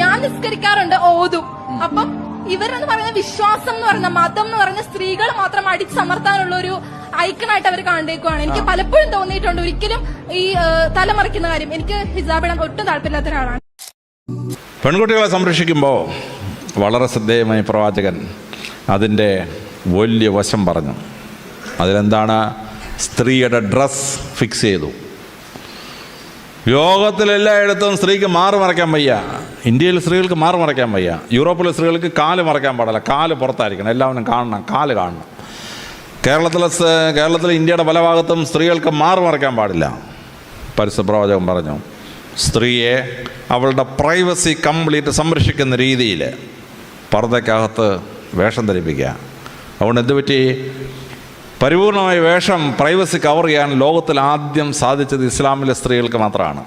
ഞാൻ നിസ്കരിക്കാറുണ്ട്, ഓതും. അപ്പം ഇവരെന്ന് പറയുന്ന വിശ്വാസം എന്ന് പറയുന്ന മതം എന്ന് പറയുന്ന സ്ത്രീകൾ മാത്രം അടിച്ചമർത്താനുള്ള ഒരു ഐക്കണായിട്ട് അവർ കണ്ടേക്കുവാണ്. എനിക്ക് പലപ്പോഴും തോന്നിയിട്ടുണ്ട്, ഒരിക്കലും ഈ തലമറിക്കുന്ന കാര്യം എനിക്ക് ഹിജാബ് ഇടാൻ ഒട്ടും താല്പര്യമില്ലാത്ത ഒരാളാണ്. പെൺകുട്ടികളെ സംരക്ഷിക്കുമ്പോൾ വളരെ ശ്രദ്ധേയമായി പ്രവാചകൻ അതിൻ്റെ വലിയ വശം പറഞ്ഞു. അതിലെന്താണ്? സ്ത്രീയുടെ ഡ്രസ് ഫിക്സ് ചെയ്തു. ലോകത്തിലെല്ലായിടത്തും സ്ത്രീക്ക് മാറ് മറയ്ക്കാൻ വയ്യ. ഇന്ത്യയിൽ സ്ത്രീകൾക്ക് മാറ് മറയ്ക്കാൻ വയ്യ. യൂറോപ്പിലെ സ്ത്രീകൾക്ക് കാല് മറയ്ക്കാൻ പാടില്ല, കാല് പുറത്തായിരിക്കണം, എല്ലാവരും കാണണം, കാല് കാണണം. കേരളത്തിലെ ഇന്ത്യയുടെ പല ഭാഗത്തും സ്ത്രീകൾക്ക് മാറ് മറയ്ക്കാൻ പാടില്ല. പരിശുദ്ധ പ്രവാചകൻ പറഞ്ഞു, സ്ത്രീയെ അവളുടെ പ്രൈവസി കംപ്ലീറ്റ് സംരക്ഷിക്കുന്ന രീതിയിൽ പർദ്ദയ്ക്കകത്ത് വേഷം ധരിപ്പിക്കുക. അതുകൊണ്ട് എന്തുപറ്റി? പരിപൂർണമായ വേഷം, പ്രൈവസി കവർ ചെയ്യാൻ ലോകത്തിൽ ആദ്യം സാധിച്ചത് ഇസ്ലാമിലെ സ്ത്രീകൾക്ക് മാത്രമാണ്.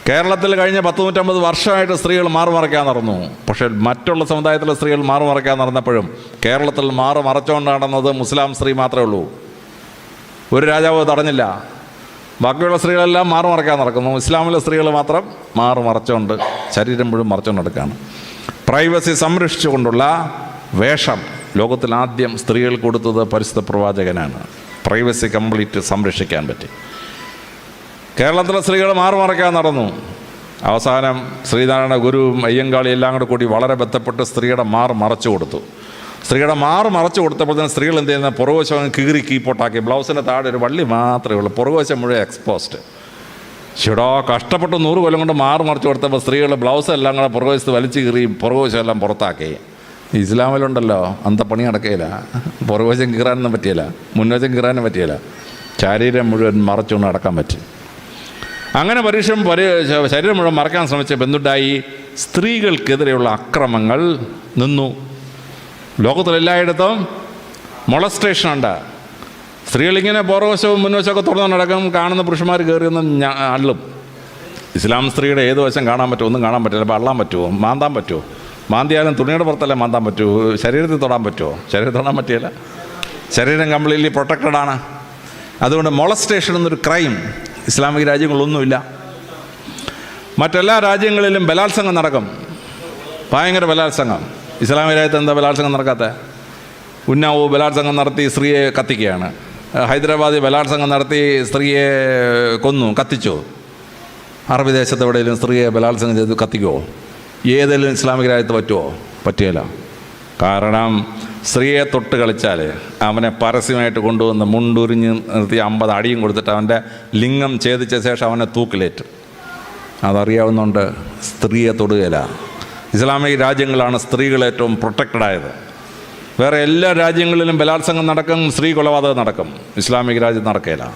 കേരളത്തിൽ കഴിഞ്ഞ 150 വർഷമായിട്ട് സ്ത്രീകൾ മാറുമറയ്ക്കാൻ നടന്നു. പക്ഷേ മറ്റുള്ള സമുദായത്തിലെ സ്ത്രീകൾ മാറുമറയ്ക്കാൻ നടന്നപ്പോഴും കേരളത്തിൽ മറച്ചുകൊണ്ട് നടന്നത് മുസ്ലിം സ്ത്രീ മാത്രമേ ഉള്ളൂ. ഒരു രാജാവ് തടഞ്ഞില്ല. ബാക്കിയുള്ള സ്ത്രീകളെല്ലാം മാറുമറയ്ക്കാൻ നടക്കുന്നു. ഇസ്ലാമിലെ സ്ത്രീകൾ മാത്രം മറച്ചുകൊണ്ട് ശരീരം മുഴുവൻ മറച്ചുകൊണ്ട് നടക്കുകയാണ്. പ്രൈവസി സംരക്ഷിച്ചുകൊണ്ടുള്ള വേഷം ലോകത്തിൽ ആദ്യം സ്ത്രീകൾ കൊടുത്തത് പരിശുദ്ധ പ്രവാചകനാണ്. പ്രൈവസി കംപ്ലീറ്റ് സംരക്ഷിക്കാൻ പറ്റി. കേരളത്തിലെ സ്ത്രീകൾ മാറുമറയ്ക്കാൻ നടന്നു. അവസാനം ശ്രീനാരായണ ഗുരുവും അയ്യങ്കാളി എല്ലാം കൂടി വളരെ ബന്ധപ്പെട്ട് സ്ത്രീയുടെ മറച്ചു കൊടുത്തു. സ്ത്രീയുടെ മറച്ചു കൊടുത്തപ്പോൾ തന്നെ സ്ത്രീകൾ എന്ത് ചെയ്യുന്നത്? പുറകുവശം കീറി കീപ്പോട്ടാക്കി. ബ്ലൗസിൻ്റെ താഴെ ഒരു വള്ളി മാത്രമേ ഉള്ളൂ, പുറകുവശം മുഴുവൻ എക്സ്പോസ്ഡ്. ചേടാ, കഷ്ടപ്പെട്ട് 100 കൊല്ലം കൊണ്ട് മറച്ചു കൊടുത്തപ്പോൾ സ്ത്രീകൾ ബ്ലൗസ് എല്ലാം കൂടെ പുറകുവശത്ത് വലിച്ചു കീറി പുറകുവശം എല്ലാം പുറത്താക്കി. ഇസ്ലാമിലുണ്ടല്ലോ അന്തപ്പണി നടക്കുകയില്ല. പുറകുവശം കീറാനൊന്നും പറ്റിയില്ല, മുൻവശം കീറാനും പറ്റിയില്ല. ശരീരം മുഴുവൻ മറച്ചുകൊണ്ട് നടക്കാൻ പറ്റും. അങ്ങനെ ശരീരം മുഴുവൻ മറക്കാൻ ശ്രമിച്ച ബന്ധുണ്ടായി. സ്ത്രീകൾക്കെതിരെയുള്ള അക്രമങ്ങൾ നിന്നു. ലോകത്തിലെല്ലായിടത്തും മൊളസ്റ്റേഷനുണ്ട്. സ്ത്രീകളിങ്ങനെ പുറവശവും മുൻവശമൊക്കെ തുറന്നു നടക്കും. കാണുന്ന പുരുഷന്മാർ കയറിയൊന്നും അള്ളും. ഇസ്ലാം സ്ത്രീയുടെ ഏത് വശം കാണാൻ പറ്റുമോ? ഒന്നും കാണാൻ പറ്റില്ല. അപ്പോൾ അള്ളാൻ പറ്റുമോ? മാന്താൻ പറ്റുമോ? മാന്തിയാലും തുണിയുടെ പുറത്തല്ലേ മാന്താൻ പറ്റുമോ? ശരീരത്തിൽ തൊടാൻ പറ്റുമോ? ശരീരം തൊടാൻ പറ്റിയില്ല. ശരീരം കംപ്ലീറ്റ്ലി പ്രൊട്ടക്റ്റഡാണ്. അതുകൊണ്ട് മൊളസ്റ്റേഷൻ എന്നൊരു ക്രൈം ഇസ്ലാമിക രാജ്യങ്ങളൊന്നുമില്ല. മറ്റെല്ലാ രാജ്യങ്ങളിലും ബലാത്സംഗം നടക്കും, ഭയങ്കര ബലാത്സംഗം. ഇസ്ലാമിക രാജ്യത്ത് എന്താ ബലാത്സംഗം നടക്കാത്ത? ഉന്നാവോ ബലാത്സംഗം നടത്തി സ്ത്രീയെ കത്തിക്കുകയാണ്. ഹൈദരാബാദിൽ ബലാത്സംഗം നടത്തി സ്ത്രീയെ കൊന്നു, കത്തിച്ചു. അറബി ദേശത്ത് എവിടെയെങ്കിലും സ്ത്രീയെ ബലാത്സംഗം ചെയ്ത് കത്തിക്കുമോ? ഏതെങ്കിലും ഇസ്ലാമിക രാജ്യത്ത് പറ്റുമോ? പറ്റുകയില്ല. കാരണം സ്ത്രീയെ തൊട്ട് കളിച്ചാൽ അവനെ പരസ്യമായിട്ട് കൊണ്ടുവന്ന് മുണ്ടുരിഞ്ഞ് നിർത്തി 50 അടിയും കൊടുത്തിട്ട് അവൻ്റെ ലിംഗം ഛേദിച്ച ശേഷം അവനെ തൂക്കിലേറ്റും. അതറിയാവുന്നതുകൊണ്ട് സ്ത്രീയെ തൊടുകയില്ല. ഇസ്ലാമിക രാജ്യങ്ങളാണ് സ്ത്രീകൾ ഏറ്റവും പ്രൊട്ടക്റ്റഡായത്. വേറെ എല്ലാ രാജ്യങ്ങളിലും ബലാത്സംഗം നടക്കും, സ്ത്രീ കൊലപാതകം നടക്കും. ഇസ്ലാമിക രാജ്യം നടക്കുകയില്ല.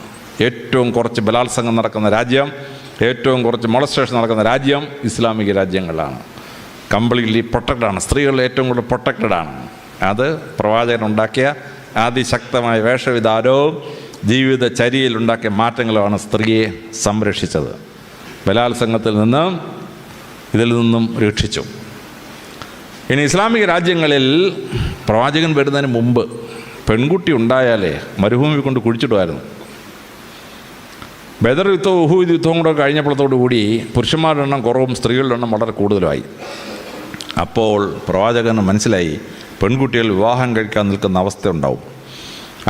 ഏറ്റവും കുറച്ച് ബലാത്സംഗം നടക്കുന്ന രാജ്യം, ഏറ്റവും കുറച്ച് മൊളസ്റ്റേഷൻ നടക്കുന്ന രാജ്യം ഇസ്ലാമിക രാജ്യങ്ങളാണ്. കംപ്ലീറ്റ്ലി പ്രൊട്ടക്റ്റഡാണ്. സ്ത്രീകൾ ഏറ്റവും കൂടുതൽ പ്രൊട്ടക്റ്റഡാണ്. അത് പ്രവാചകൻ ഉണ്ടാക്കിയ അതിശക്തമായ വേഷവിധാനവും ജീവിതചര്യയിലുണ്ടാക്കിയ മാറ്റങ്ങളുമാണ് സ്ത്രീയെ സംരക്ഷിച്ചത്. ബലാത്സംഗത്തിൽ നിന്നും ഇതിൽ നിന്നും രക്ഷിച്ചു. ഇനി ഇസ്ലാമിക രാജ്യങ്ങളിൽ പ്രവാചകൻ വരുന്നതിന് മുമ്പ് പെൺകുട്ടി ഉണ്ടായാലേ മരുഭൂമി കൊണ്ട് കുഴിച്ചിടുമായിരുന്നു. ബദർ യുദ്ധവും ഉഹൂദ് യുദ്ധവും കൂടെ കഴിഞ്ഞപ്പോഴത്തോടു കൂടി പുരുഷന്മാരുടെ എണ്ണം കുറവും സ്ത്രീകളുടെ എണ്ണം വളരെ കൂടുതലുമായി. അപ്പോൾ പ്രവാചകന് മനസ്സിലായി പെൺകുട്ടികൾ വിവാഹം കഴിക്കാൻ നിൽക്കുന്ന അവസ്ഥ ഉണ്ടാവും.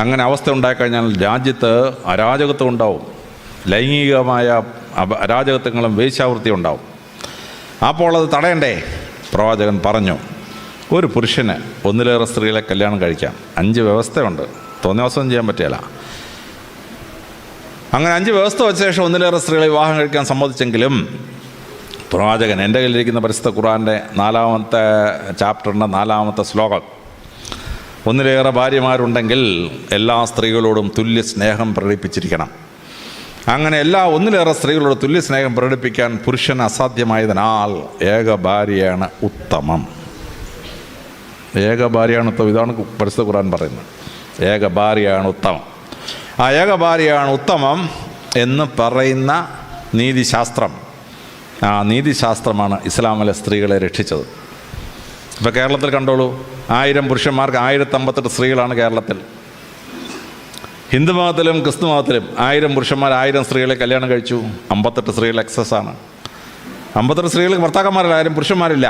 അങ്ങനെ അവസ്ഥ ഉണ്ടായിക്കഴിഞ്ഞാൽ രാജ്യത്ത് അരാജകത്വം ഉണ്ടാവും, ലൈംഗികമായ അരാജകത്വങ്ങളും വേശ്യാവൃത്തിയും ഉണ്ടാവും. അപ്പോൾ അത് തടയണ്ടേ? പ്രവാചകൻ പറഞ്ഞു, ഒരു പുരുഷന് ഒന്നിലേറെ സ്ത്രീകളെ കല്യാണം കഴിക്കാം. 5 വ്യവസ്ഥയുണ്ട്, തോന്നിയവസ്ഥ ചെയ്യാൻ പറ്റില്ല. അങ്ങനെ 5 വ്യവസ്ഥ വെച്ച ശേഷം ഒന്നിലേറെ സ്ത്രീകളെ വിവാഹം കഴിക്കാൻ സമ്മതിച്ചെങ്കിലും പ്രവാചകൻ, എൻ്റെ കയ്യിലിരിക്കുന്ന പരിശുദ്ധ ഖുർആൻ്റെ 4-ാമത്തെ ചാപ്റ്ററിൻ്റെ 4-ാമത്തെ ശ്ലോകം, ഒന്നിലേറെ ഭാര്യമാരുണ്ടെങ്കിൽ എല്ലാ സ്ത്രീകളോടും തുല്യ സ്നേഹം പ്രകടിപ്പിച്ചിരിക്കണം. അങ്ങനെ ഒന്നിലേറെ സ്ത്രീകളോട് തുല്യ സ്നേഹം പ്രകടിപ്പിക്കാൻ പുരുഷന് അസാധ്യമായതിനാൽ ഏക ഭാര്യയാണ് ഉത്തമം. ഏക ഭാര്യയാണ് ഉത്തമം. ഇതാണ് പരിശുദ്ധ ഖുർആൻ പറയുന്നത്. ഏക ഭാര്യയാണ് ഉത്തമം. ആ ഏക ഭാര്യയാണ് ഉത്തമം എന്ന് പറയുന്ന നീതിശാസ്ത്രം, ആ നീതിശാസ്ത്രമാണ് ഇസ്ലാമിലെ സ്ത്രീകളെ രക്ഷിച്ചത്. ഇപ്പോൾ കേരളത്തിൽ കണ്ടോളൂ, 1000 പുരുഷന്മാർക്ക് 1058 സ്ത്രീകളാണ് കേരളത്തിൽ. ഹിന്ദു മതത്തിലും ക്രിസ്തു മതത്തിലും 1000 പുരുഷന്മാർ 1000 സ്ത്രീകളെ കല്യാണം കഴിച്ചു, 58 സ്ത്രീകൾ എക്സസ് ആണ്. 52 സ്ത്രീകൾക്ക് ഭർത്താക്കന്മാരില്ല, ആരും പുരുഷന്മാരില്ല.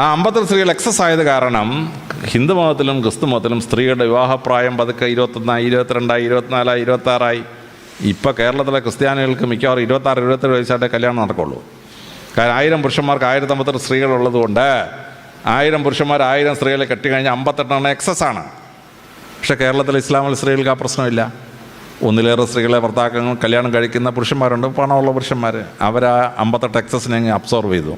ആ 52 സ്ത്രീകൾ എക്സസ് ആയത് കാരണം ഹിന്ദു മതത്തിലും ക്രിസ്തു മതത്തിലും സ്ത്രീകളുടെ വിവാഹപ്രായം പതുക്കെ 21, 22, 24, 26. ഇപ്പോൾ കേരളത്തിലെ ക്രിസ്ത്യാനികൾക്ക് മിക്കവാറും 26, 27 വയസ്സായിട്ടേ കല്യാണം നടക്കുള്ളൂ. കാരണം 1000 പുരുഷന്മാർക്ക് 1052 സ്ത്രീകളുള്ളത് കൊണ്ട് 1000 പുരുഷന്മാർ 1000 സ്ത്രീകളെ കെട്ടിക്കഴിഞ്ഞാൽ 58 എക്സസ് ആണ്. പക്ഷേ കേരളത്തിലെ ഇസ്ലാമിൽ സ്ത്രീകൾക്ക് ആ പ്രശ്നമില്ല. ഒന്നിലേറെ സ്ത്രീകളെ ഭർത്താക്കങ്ങൾ കല്യാണം കഴിക്കുന്ന പുരുഷന്മാരുണ്ട്, പണമുള്ള പുരുഷന്മാർ. അവരാ 58 എക്സസിനെ അങ്ങ് അബ്സോർവ് ചെയ്തു.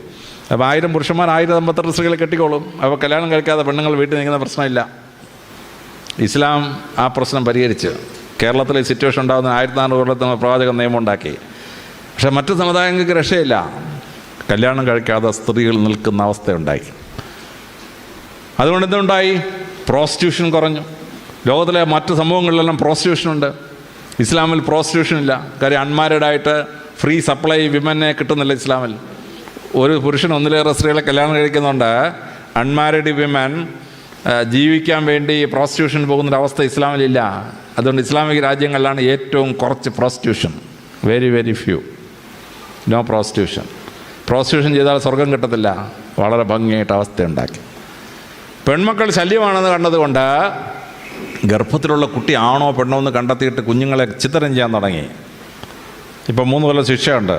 അപ്പോൾ 1000 പുരുഷന്മാർ 1052 സ്ത്രീകളെ കെട്ടിക്കോളും. അപ്പോൾ കല്യാണം കഴിക്കാതെ പെണ്ണുങ്ങൾ വീട്ടിൽ നിൽക്കുന്ന പ്രശ്നമില്ല. ഇസ്ലാം ആ പ്രശ്നം പരിഹരിച്ച് കേരളത്തിലെ സിറ്റുവേഷൻ ഉണ്ടാകുന്ന 1400 കൊല്ലത്തിന് പ്രവാചകൻ നിയമം ഉണ്ടാക്കി. പക്ഷേ മറ്റു സമുദായങ്ങൾക്ക് രക്ഷയില്ല. കല്യാണം കഴിക്കാതെ സ്ത്രീകൾ നിൽക്കുന്ന അവസ്ഥയുണ്ടായി. അതുകൊണ്ട് എന്തുണ്ടായി? പ്രോസ്റ്റിറ്റ്യൂഷൻ കുറഞ്ഞു. ലോകത്തിലെ മറ്റ് സംഭവങ്ങളിലെല്ലാം പ്രോസ്റ്റിറ്റ്യൂഷനുണ്ട്. ഇസ്ലാമിൽ പ്രോസ്റ്റിറ്റ്യൂഷൻ ഇല്ല. കാര്യം അൺമാരീഡായിട്ട് ഫ്രീ സപ്ലൈ വിമനെ കിട്ടുന്നില്ല ഇസ്ലാമിൽ. ഒരു പുരുഷൻ ഒന്നിലേറെ സ്ത്രീകളെ കല്യാണം കഴിക്കുന്നുണ്ട്. അൺമാരീഡ് വിമൻ ജീവിക്കാൻ വേണ്ടി പ്രോസ്റ്റിറ്റ്യൂഷൻ പോകുന്നൊരവസ്ഥ ഇസ്ലാമിലില്ല. അതുകൊണ്ട് ഇസ്ലാമിക രാജ്യങ്ങളിലാണ് ഏറ്റവും കുറച്ച് prostitution. Very very few. No prostitution. Prostitution ചെയ്താൽ സ്വർഗം കിട്ടത്തില്ല. വളരെ ഭംഗിയായിട്ട് അവസ്ഥയുണ്ടാക്കി. പെൺമക്കൾ ശല്യമാണെന്ന് കണ്ടതുകൊണ്ട് ഗർഭത്തിലുള്ള കുട്ടി ആണോ പെണ്ണോ എന്ന് കണ്ടെത്തിയിട്ട് കുഞ്ഞുങ്ങളെ ചിത്രം ചെയ്യാൻ തുടങ്ങി. ഇപ്പം 3 കൊല്ലം ശിക്ഷയുണ്ട്.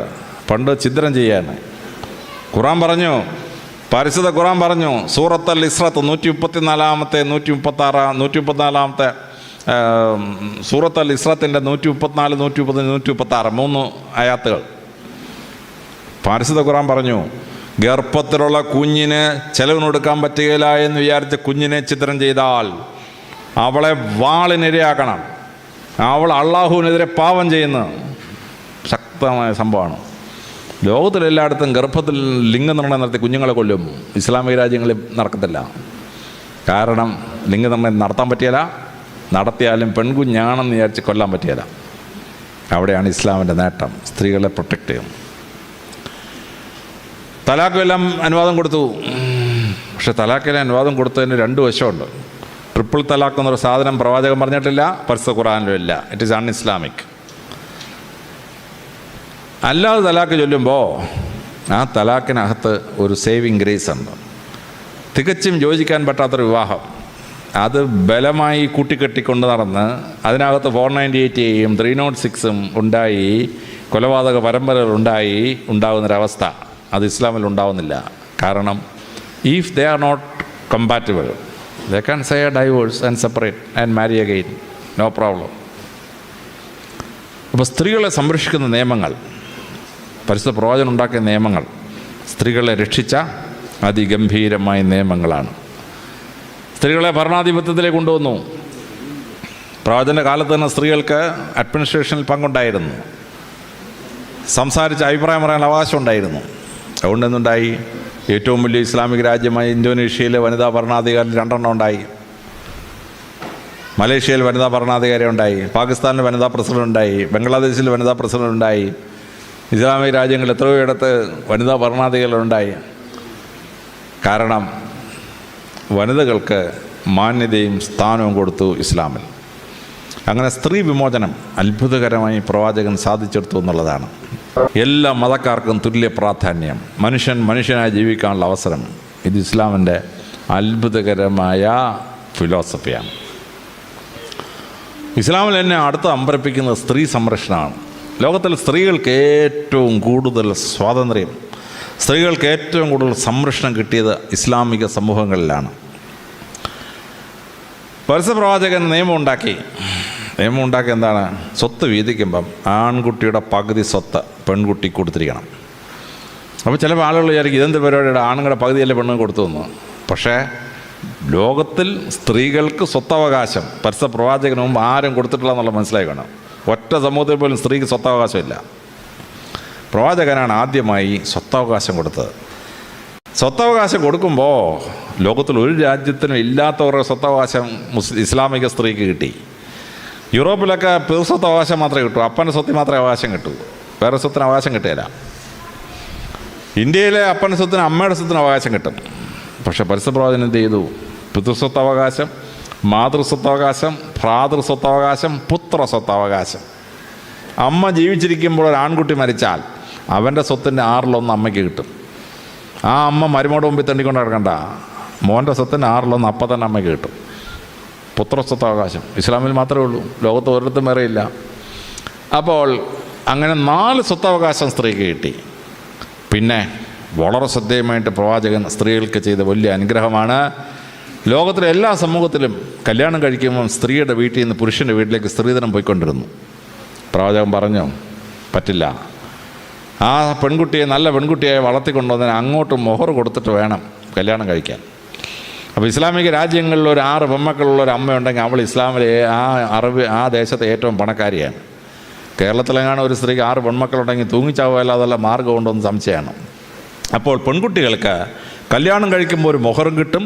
പണ്ട് ചിത്രം ചെയ്യാൻ ഖുറാൻ പറഞ്ഞു, പരിശുദ്ധ ഖുറാൻ പറഞ്ഞു, സൂറത്തുൽ ഇസ്രത്ത് 134, 134 സൂറത്തുൽ ഇസ്രത്തിൻ്റെ 134, 130, 136 3 ആയാത്തുകൾ. പരിശുദ്ധ ഖുറാൻ പറഞ്ഞു, ഗർഭത്തിലുള്ള കുഞ്ഞിന് ചെലവിനൊടുക്കാൻ പറ്റുകയില്ല എന്ന് വിചാരിച്ച കുഞ്ഞിനെ ചിത്രം ചെയ്താൽ അവളെ വാളിനിരയാക്കണം. അവൾ അള്ളാഹുവിനെതിരെ പാപം ചെയ്യുന്ന ശക്തമായ സംഭവമാണ്. ലോകത്തിലെല്ലായിടത്തും ഗർഭത്തിൽ ലിംഗനിർണ്ണയം നടത്തി കുഞ്ഞുങ്ങളെ കൊല്ലും. ഇസ്ലാമിക രാജ്യങ്ങളിൽ നടക്കത്തില്ല. കാരണം ലിംഗനിർണ്ണയം നടത്താൻ പറ്റിയല്ല. നടത്തിയാലും പെൺകുഞ്ഞാണെന്ന് വിചാരിച്ച് കൊല്ലാൻ പറ്റിയല്ല. അവിടെയാണ് ഇസ്ലാമിൻ്റെ നേട്ടം. സ്ത്രീകളെ പ്രൊട്ടക്റ്റ് ചെയ്യും. തലാഖെല്ലാം അനുവാദം കൊടുത്തു. പക്ഷെ തലാഖിലെ അനുവാദം കൊടുത്തതിന് 2 വശമുണ്ട്. ട്രിപ്പിൾ തലാഖ് എന്നൊരു സാധനം പ്രവാചകൻ പറഞ്ഞിട്ടില്ല, പരിശുദ്ധ ഖുർആനിലും ഇല്ല. It is un Islamic. അല്ലാതെ തലാഖ് ചൊല്ലുമ്പോൾ ആ തലാഖിനകത്ത് ഒരു സേവിങ് ഗ്രേസ് ഉണ്ട്. തികച്ചും യോജിക്കാൻ പറ്റാത്തൊരു വിവാഹം അത് ബലമായി കൂട്ടിക്കെട്ടിക്കൊണ്ട് നടന്ന് അതിനകത്ത് 498 306 ഉണ്ടായി കൊലപാതക പരമ്പരകൾ ഉണ്ടാകുന്നൊരവസ്ഥ അത് ഇസ്ലാമിൽ ഉണ്ടാവുന്നില്ല. കാരണം if they are not compatible they can say a divorce and separate and marry again, no problem. അപ്പോൾ സ്ത്രീകളെ സംരക്ഷിക്കുന്ന നിയമങ്ങൾ, പരിശുദ്ധ പ്രവാചകൻ ഉണ്ടാക്കിയ നിയമങ്ങൾ സ്ത്രീകളെ രക്ഷിച്ച അതിഗംഭീരമായ നിയമങ്ങളാണ്. സ്ത്രീകളെ ഭരണാധിപത്യത്തിലേക്ക് കൊണ്ടുവന്നു. പ്രവാചകൻ്റെ കാലത്ത് തന്നെ സ്ത്രീകൾക്ക് അഡ്മിനിസ്ട്രേഷനിൽ പങ്കുണ്ടായിരുന്നു. സംസാരിച്ച് അഭിപ്രായം പറയാൻ അവകാശം ഉണ്ടായിരുന്നു. അതുകൊണ്ട് എന്തുണ്ടായി? ഏറ്റവും വലിയ ഇസ്ലാമിക രാജ്യമായ ഇന്തോനേഷ്യയിലെ വനിതാ ഭരണാധികാരി 2 ഉണ്ടായി. മലേഷ്യയിൽ വനിതാ ഭരണാധികാരി ഉണ്ടായി. പാകിസ്ഥാനിൽ വനിതാ പ്രസിഡന്റ് ഉണ്ടായി. ബംഗ്ലാദേശിൽ വനിതാ പ്രസിഡന്റ് ഉണ്ടായി. ഇസ്ലാമിക രാജ്യങ്ങളിൽ എത്രയോ ഇടത്ത് വനിതാ ഭരണാധികാരികളുണ്ടായി. കാരണം വനിതകൾക്ക് മാന്യതയും സ്ഥാനവും കൊടുത്തു ഇസ്ലാമിൽ. അങ്ങനെ സ്ത്രീ വിമോചനം അത്ഭുതകരമായി പ്രവാചകൻ സാധിച്ചെടുത്തു എന്നുള്ളതാണ്. എല്ലാ മതക്കാർക്കും തുല്യ പ്രാധാന്യം, മനുഷ്യനായി ജീവിക്കാനുള്ള അവസരം, ഇത് ഇസ്ലാമിൻ്റെ അത്ഭുതകരമായ ഫിലോസഫിയാണ്. ഇസ്ലാമിൽ എന്നെ അടുത്ത് അമ്പരപ്പിക്കുന്നത് സ്ത്രീ സംരക്ഷണമാണ്. ലോകത്തിൽ സ്ത്രീകൾക്ക് ഏറ്റവും കൂടുതൽ സ്വാതന്ത്ര്യം, സ്ത്രീകൾക്ക് ഏറ്റവും കൂടുതൽ സംരക്ഷണം കിട്ടിയത് ഇസ്ലാമിക സമൂഹങ്ങളിലാണ്. പരിശുദ്ധ പ്രവാചകൻ നിയമം ഉണ്ടാക്കി എന്താണ്? സ്വത്ത് വീതിക്കുമ്പം ആൺകുട്ടിയുടെ പകുതി സ്വത്ത് പെൺകുട്ടി കൊടുത്തിരിക്കണം. അപ്പോൾ ചില ആളുകൾ വിചാരിക്കും ഇതെന്ത് പരിപാടിയുടെ ആണുങ്ങളുടെ പകുതിയല്ലേ പെണ്ണുങ്ങൾ കൊടുത്തു എന്ന്. പക്ഷേ ലോകത്തിൽ സ്ത്രീകൾക്ക് സ്വത്തവകാശം പരിശുദ്ധ പ്രവാചകന് മുമ്പ് ആരും കൊടുത്തിട്ടില്ല എന്നുള്ള മനസ്സിലാക്കണം. ഒറ്റ സമൂഹത്തിൽ പോലും സ്ത്രീക്ക് സ്വത്തവകാശമില്ല. പ്രവാചകനാണ് ആദ്യമായി സ്വത്തവകാശം കൊടുത്തത്. സ്വത്തവകാശം കൊടുക്കുമ്പോൾ ലോകത്തിൽ ഒരു രാജ്യത്തിനും ഇല്ലാത്തവരുടെ സ്വത്തവകാശം ഇസ്ലാമിക സ്ത്രീക്ക് കിട്ടി. യൂറോപ്പിലൊക്കെ പിതൃസ്വത്ത് അവകാശം മാത്രമേ കിട്ടൂ. അപ്പൻ്റെ സ്വത്തിൽ മാത്രമേ അവകാശം കിട്ടൂ, വേറെ സ്വത്തിന് അവകാശം കിട്ടുകയില്ല. ഇന്ത്യയിലെ അപ്പൻ്റെ സ്വത്തിന് അമ്മയുടെ സ്വത്തിന് അവകാശം കിട്ടും. പക്ഷെ പരിശുദ്ധ പ്രവാചകൻ എന്ത് ചെയ്തു? പിതൃസ്വത്തവകാശം, മാതൃസ്വത്തവകാശം, ഭ്രാതൃസ്വത്തവകാശം, പുത്രസ്വത്തവകാശം. അമ്മ ജീവിച്ചിരിക്കുമ്പോൾ ഒരു ആൺകുട്ടി മരിച്ചാൽ അവൻ്റെ സ്വത്തിൻ്റെ 1/6 അമ്മയ്ക്ക് കിട്ടും. ആ അമ്മ മരുമോട് മുമ്പിൽ തെണ്ടിക്കൊണ്ട് നടക്കണ്ട, മോൻ്റെ സ്വത്തിൻ്റെ 1/6 അപ്പം തന്നെ അമ്മയ്ക്ക് കിട്ടും. പുത്രസ്വത്തവകാശം ഇസ്ലാമിൽ മാത്രമേ ഉള്ളൂ, ലോകത്ത് ഒരിടത്തും വേറെ ഇല്ല. അപ്പോൾ അങ്ങനെ 4 സ്വത്തവകാശം സ്ത്രീക്ക് കിട്ടി. പിന്നെ വളരെ ശ്രദ്ധേയമായിട്ട് പ്രവാചകൻ സ്ത്രീകൾക്ക് ചെയ്ത വലിയ അനുഗ്രഹമാണ്. ലോകത്തിലെ എല്ലാ സമൂഹത്തിലും കല്യാണം കഴിക്കുമ്പം സ്ത്രീയുടെ വീട്ടിൽ നിന്ന് പുരുഷൻ്റെ വീട്ടിലേക്ക് സ്ത്രീധനം പോയിക്കൊണ്ടിരുന്നു. പ്രവാചകൻ പറഞ്ഞു പറ്റില്ല, ആ പെൺകുട്ടിയെ നല്ല പെൺകുട്ടിയായി വളർത്തിക്കൊണ്ടുവന്നതിന് അങ്ങോട്ട് മൊഹർ കൊടുത്തിട്ട് വേണം കല്യാണം കഴിക്കാൻ. അപ്പോൾ ഇസ്ലാമിക രാജ്യങ്ങളിൽ ഒരു 6 പെൺമക്കളുള്ള ഒരു അമ്മയുണ്ടെങ്കിൽ അവൾ ഇസ്ലാമിലെ ആ ദേശത്തെ ഏറ്റവും പണക്കാരിയാണ്. കേരളത്തിലെങ്ങാണ് ഒരു സ്ത്രീക്ക് 6 പെൺമക്കളുണ്ടെങ്കിൽ തൂങ്ങിച്ചാവുകയല്ല, അതല്ല മാർഗ്ഗം ഉണ്ടോയെന്ന് സംശയമാണ്. അപ്പോൾ പെൺകുട്ടികൾക്ക് കല്യാണം കഴിക്കുമ്പോൾ ഒരു മൊഹറും കിട്ടും,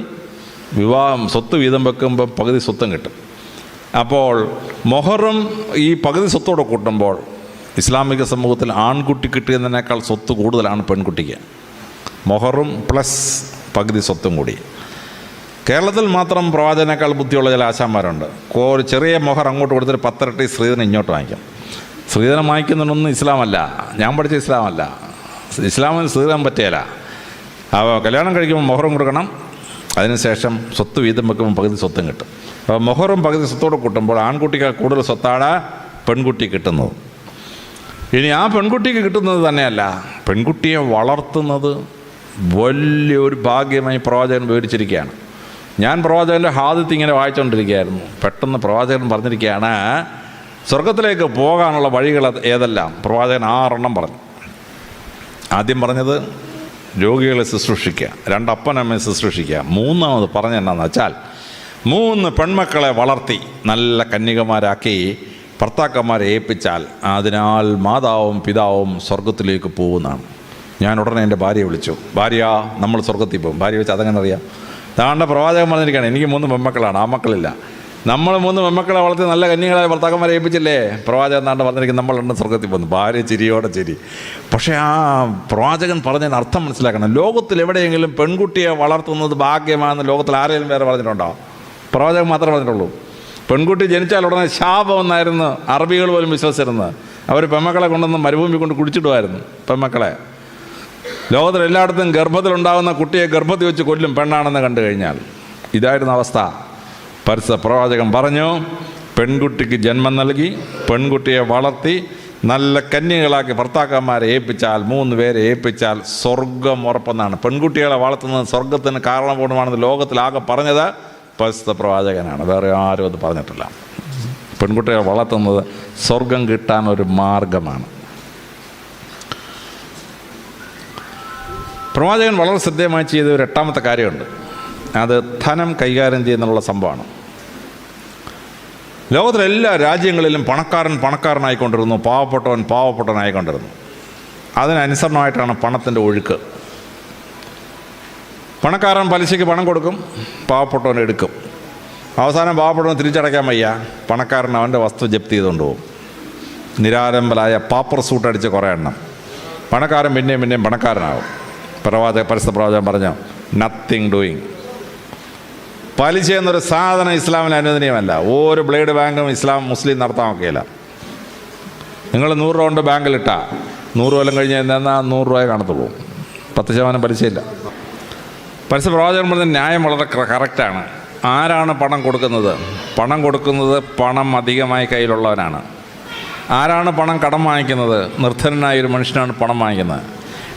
വിവാഹം സ്വത്ത് വീതം വെക്കുമ്പോൾ പകുതി സ്വത്തും കിട്ടും. അപ്പോൾ മൊഹറും ഈ പകുതി സ്വത്തോടെ കൂട്ടുമ്പോൾ ഇസ്ലാമിക സമൂഹത്തിൽ ആൺകുട്ടി കിട്ടിയതിനേക്കാൾ സ്വത്ത് കൂടുതലാണ് പെൺകുട്ടിക്ക്. മൊഹറും പ്ലസ് പകുതി സ്വത്തും കൂടി. കേരളത്തിൽ മാത്രം പ്രവാചകനേക്കാൾ ബുദ്ധിയുള്ള ചില ആശാന്മാരുണ്ട്. ഒരു ചെറിയ മൊഹർ അങ്ങോട്ട് കൊടുത്തിട്ട് 10 ഇരട്ടി സ്ത്രീധനം ഇങ്ങോട്ട് വാങ്ങിക്കും. സ്ത്രീധനം വാങ്ങിക്കുന്നതൊന്നും ഇസ്ലാമല്ല, ഞാൻ പഠിച്ച ഇസ്ലാമല്ല. ഇസ്ലാമിന് സ്ത്രീധനം പറ്റിയല്ല. അപ്പോൾ കല്യാണം കഴിക്കുമ്പോൾ മൊഹറും കൊടുക്കണം, അതിനുശേഷം സ്വത്ത് വീതം വെക്കുമ്പോൾ പകുതി സ്വത്തും കിട്ടും. അപ്പോൾ മൊഹറും പകുതി സ്വത്തോടെ കൂട്ടുമ്പോൾ ആൺകുട്ടിക്ക് കൂടുതൽ സ്വത്താണ് പെൺകുട്ടി കിട്ടുന്നത്. ഇനി ആ പെൺകുട്ടിക്ക് കിട്ടുന്നത് തന്നെയല്ല, പെൺകുട്ടിയെ വളർത്തുന്നത് വലിയൊരു ഭാഗ്യമായി പ്രവാചകൻ വിവരിച്ചിരിക്കുകയാണ്. ഞാൻ പ്രവാചകൻ്റെ ഹാദിത്ത് ഇങ്ങനെ വായിച്ചുകൊണ്ടിരിക്കുകയായിരുന്നു. പെട്ടെന്ന് പ്രവാചകൻ പറഞ്ഞിരിക്കുകയാണ്, സ്വർഗത്തിലേക്ക് പോകാനുള്ള വഴികൾ ഏതെല്ലാം. പ്രവാചകൻ 6 പറഞ്ഞു. ആദ്യം പറഞ്ഞത് രോഗികളെ ശുശ്രൂഷിക്കുക, 2 അപ്പനമ്മയെ ശുശ്രൂഷിക്കുക. 3 പറഞ്ഞ എന്നാന്ന് വെച്ചാൽ 3 പെൺമക്കളെ വളർത്തി നല്ല കന്യകമാരാക്കി ഭർത്താക്കന്മാരെ ഏൽപ്പിച്ചാൽ അതിനാൽ മാതാവും പിതാവും സ്വർഗത്തിലേക്ക് പോകുന്നതാണ്. ഞാൻ ഉടനെ എൻ്റെ ഭാര്യയെ വിളിച്ചു, ഭാര്യ നമ്മൾ സ്വർഗത്തിൽ പോകും. ഭാര്യ വെച്ച് അതെങ്ങനെ അറിയാം? താണ്ട പ്രവാചകൻ പറഞ്ഞിരിക്കുകയാണ്, എനിക്ക് 3 പെൺമക്കളാണ്, ആ മക്കളില്ല. നമ്മൾ 3 പെൺമക്കളെ വളർത്തി നല്ല കന്യകളായ ഭർത്താക്കന്മാരെ ഏൽപ്പിച്ചില്ലേ? പ്രവാചകൻ താണ്ട് പറഞ്ഞിരിക്കുന്നത് നമ്മളുണ്ട് സ്വർഗത്തിൽ പോകുന്നു. ഭാര്യ ചിരിയോടെ ചിരി. പക്ഷേ ആ പ്രവാചകൻ പറഞ്ഞതിന് അർത്ഥം മനസ്സിലാക്കണം. ലോകത്തിൽ എവിടെയെങ്കിലും പെൺകുട്ടിയെ വളർത്തുന്നത് ഭാഗ്യമാണെന്ന് ലോകത്തിൽ ആരെങ്കിലും വേറെ പറഞ്ഞിട്ടുണ്ടോ? പ്രവാചകൻ മാത്രമേ പറഞ്ഞിട്ടുള്ളൂ. പെൺകുട്ടി ജനിച്ചാൽ ഉടനെ ശാപമെന്നായിരുന്നു അറബികൾ പോലും വിശ്വസിച്ചിരുന്നത്. അവർ പെൺമക്കളെ കൊണ്ടൊന്ന് മരുഭൂമി കൊണ്ട് കുടിച്ചിടുമായിരുന്നു. പെൺമക്കളെ ലോകത്തിൽ എല്ലായിടത്തും ഗർഭത്തിലുണ്ടാകുന്ന കുട്ടിയെ ഗർഭത്തിൽ വെച്ച് കൊല്ലും പെണ്ണാണെന്ന് കണ്ടു കഴിഞ്ഞാൽ. ഇതായിരുന്നു അവസ്ഥ. പരിശുദ്ധ പ്രവാചകൻ പറഞ്ഞു, പെൺകുട്ടിക്ക് ജന്മം നൽകി പെൺകുട്ടിയെ വളർത്തി നല്ല കന്യകളാക്കി ഭർത്താക്കന്മാരെ ഏൽപ്പിച്ചാൽ 3 പേരെ ഏൽപ്പിച്ചാൽ സ്വർഗം ഉറപ്പെന്നാണ്. പെൺകുട്ടികളെ വളർത്തുന്നത് സ്വർഗത്തിന് കാരണമാണെന്ന് ലോകത്തിലാകെ പറഞ്ഞത് പരിശുദ്ധ പ്രവാചകനാണ്, വേറെ ആരും അത് പറഞ്ഞിട്ടില്ല. പെൺകുട്ടികളെ വളർത്തുന്നത് സ്വർഗം കിട്ടാൻ ഒരു മാർഗമാണ്. പ്രവാചകൻ വളരെ ശ്രദ്ധേയമായി ചെയ്ത ഒരു 8ാമത്തെ കാര്യമുണ്ട്. അത് ധനം കൈകാര്യം ചെയ്യുന്നുള്ള സംഭവമാണ്. ലോകത്തിലെ എല്ലാ രാജ്യങ്ങളിലും പണക്കാരനായിക്കൊണ്ടിരുന്നു, പാവപ്പെട്ടവനായിക്കൊണ്ടിരുന്നു. അതിനനുസരണമായിട്ടാണ് പണത്തിൻ്റെ ഒഴുക്ക്. പണക്കാരൻ പലിശയ്ക്ക് പണം കൊടുക്കും, പാവപ്പെട്ടവൻ എടുക്കും. അവസാനം പാവപ്പെട്ടവൻ തിരിച്ചടയ്ക്കാൻ വയ്യ, പണക്കാരൻ അവൻ്റെ വസ്തു ജപ്തി ചെയ്തുകൊണ്ട് പോകും. നിരാലംബലായ പാപ്പർ സൂട്ടടിച്ച് കുറേ എണ്ണം. പണക്കാരൻ പിന്നെയും പണക്കാരനാകും. പരിശുദ്ധ പ്രവാചകൻ പറഞ്ഞു, നത്തിങ് ഡൂയിങ്. പലിശ എന്നൊരു സാധനം ഇസ്ലാമിന് അനുവദനീയമല്ല. ഒരു ബ്ലേഡ് ബാങ്കും മുസ്ലിം നടത്താൻ ഒക്കെയില്ല. നിങ്ങൾ 100 രൂപ കൊണ്ട് ബാങ്കിലിട്ടാൽ 100 കൊല്ലം കഴിഞ്ഞ് എന്നാൽ 100 രൂപയെ കാണത്തുള്ളൂ, 10% പലിശയില്ല. പരിശുദ്ധ പ്രവാചകൻ പറഞ്ഞ ന്യായം വളരെ കറക്റ്റാണ്. ആരാണ് പണം കൊടുക്കുന്നത്? പണം കൊടുക്കുന്നത് പണം അധികമായി കയ്യിലുള്ളവനാണ്. ആരാണ് പണം കടം വാങ്ങിക്കുന്നത്? നിർധനനായ ഒരു മനുഷ്യനാണ് പണം വാങ്ങിക്കുന്നത്.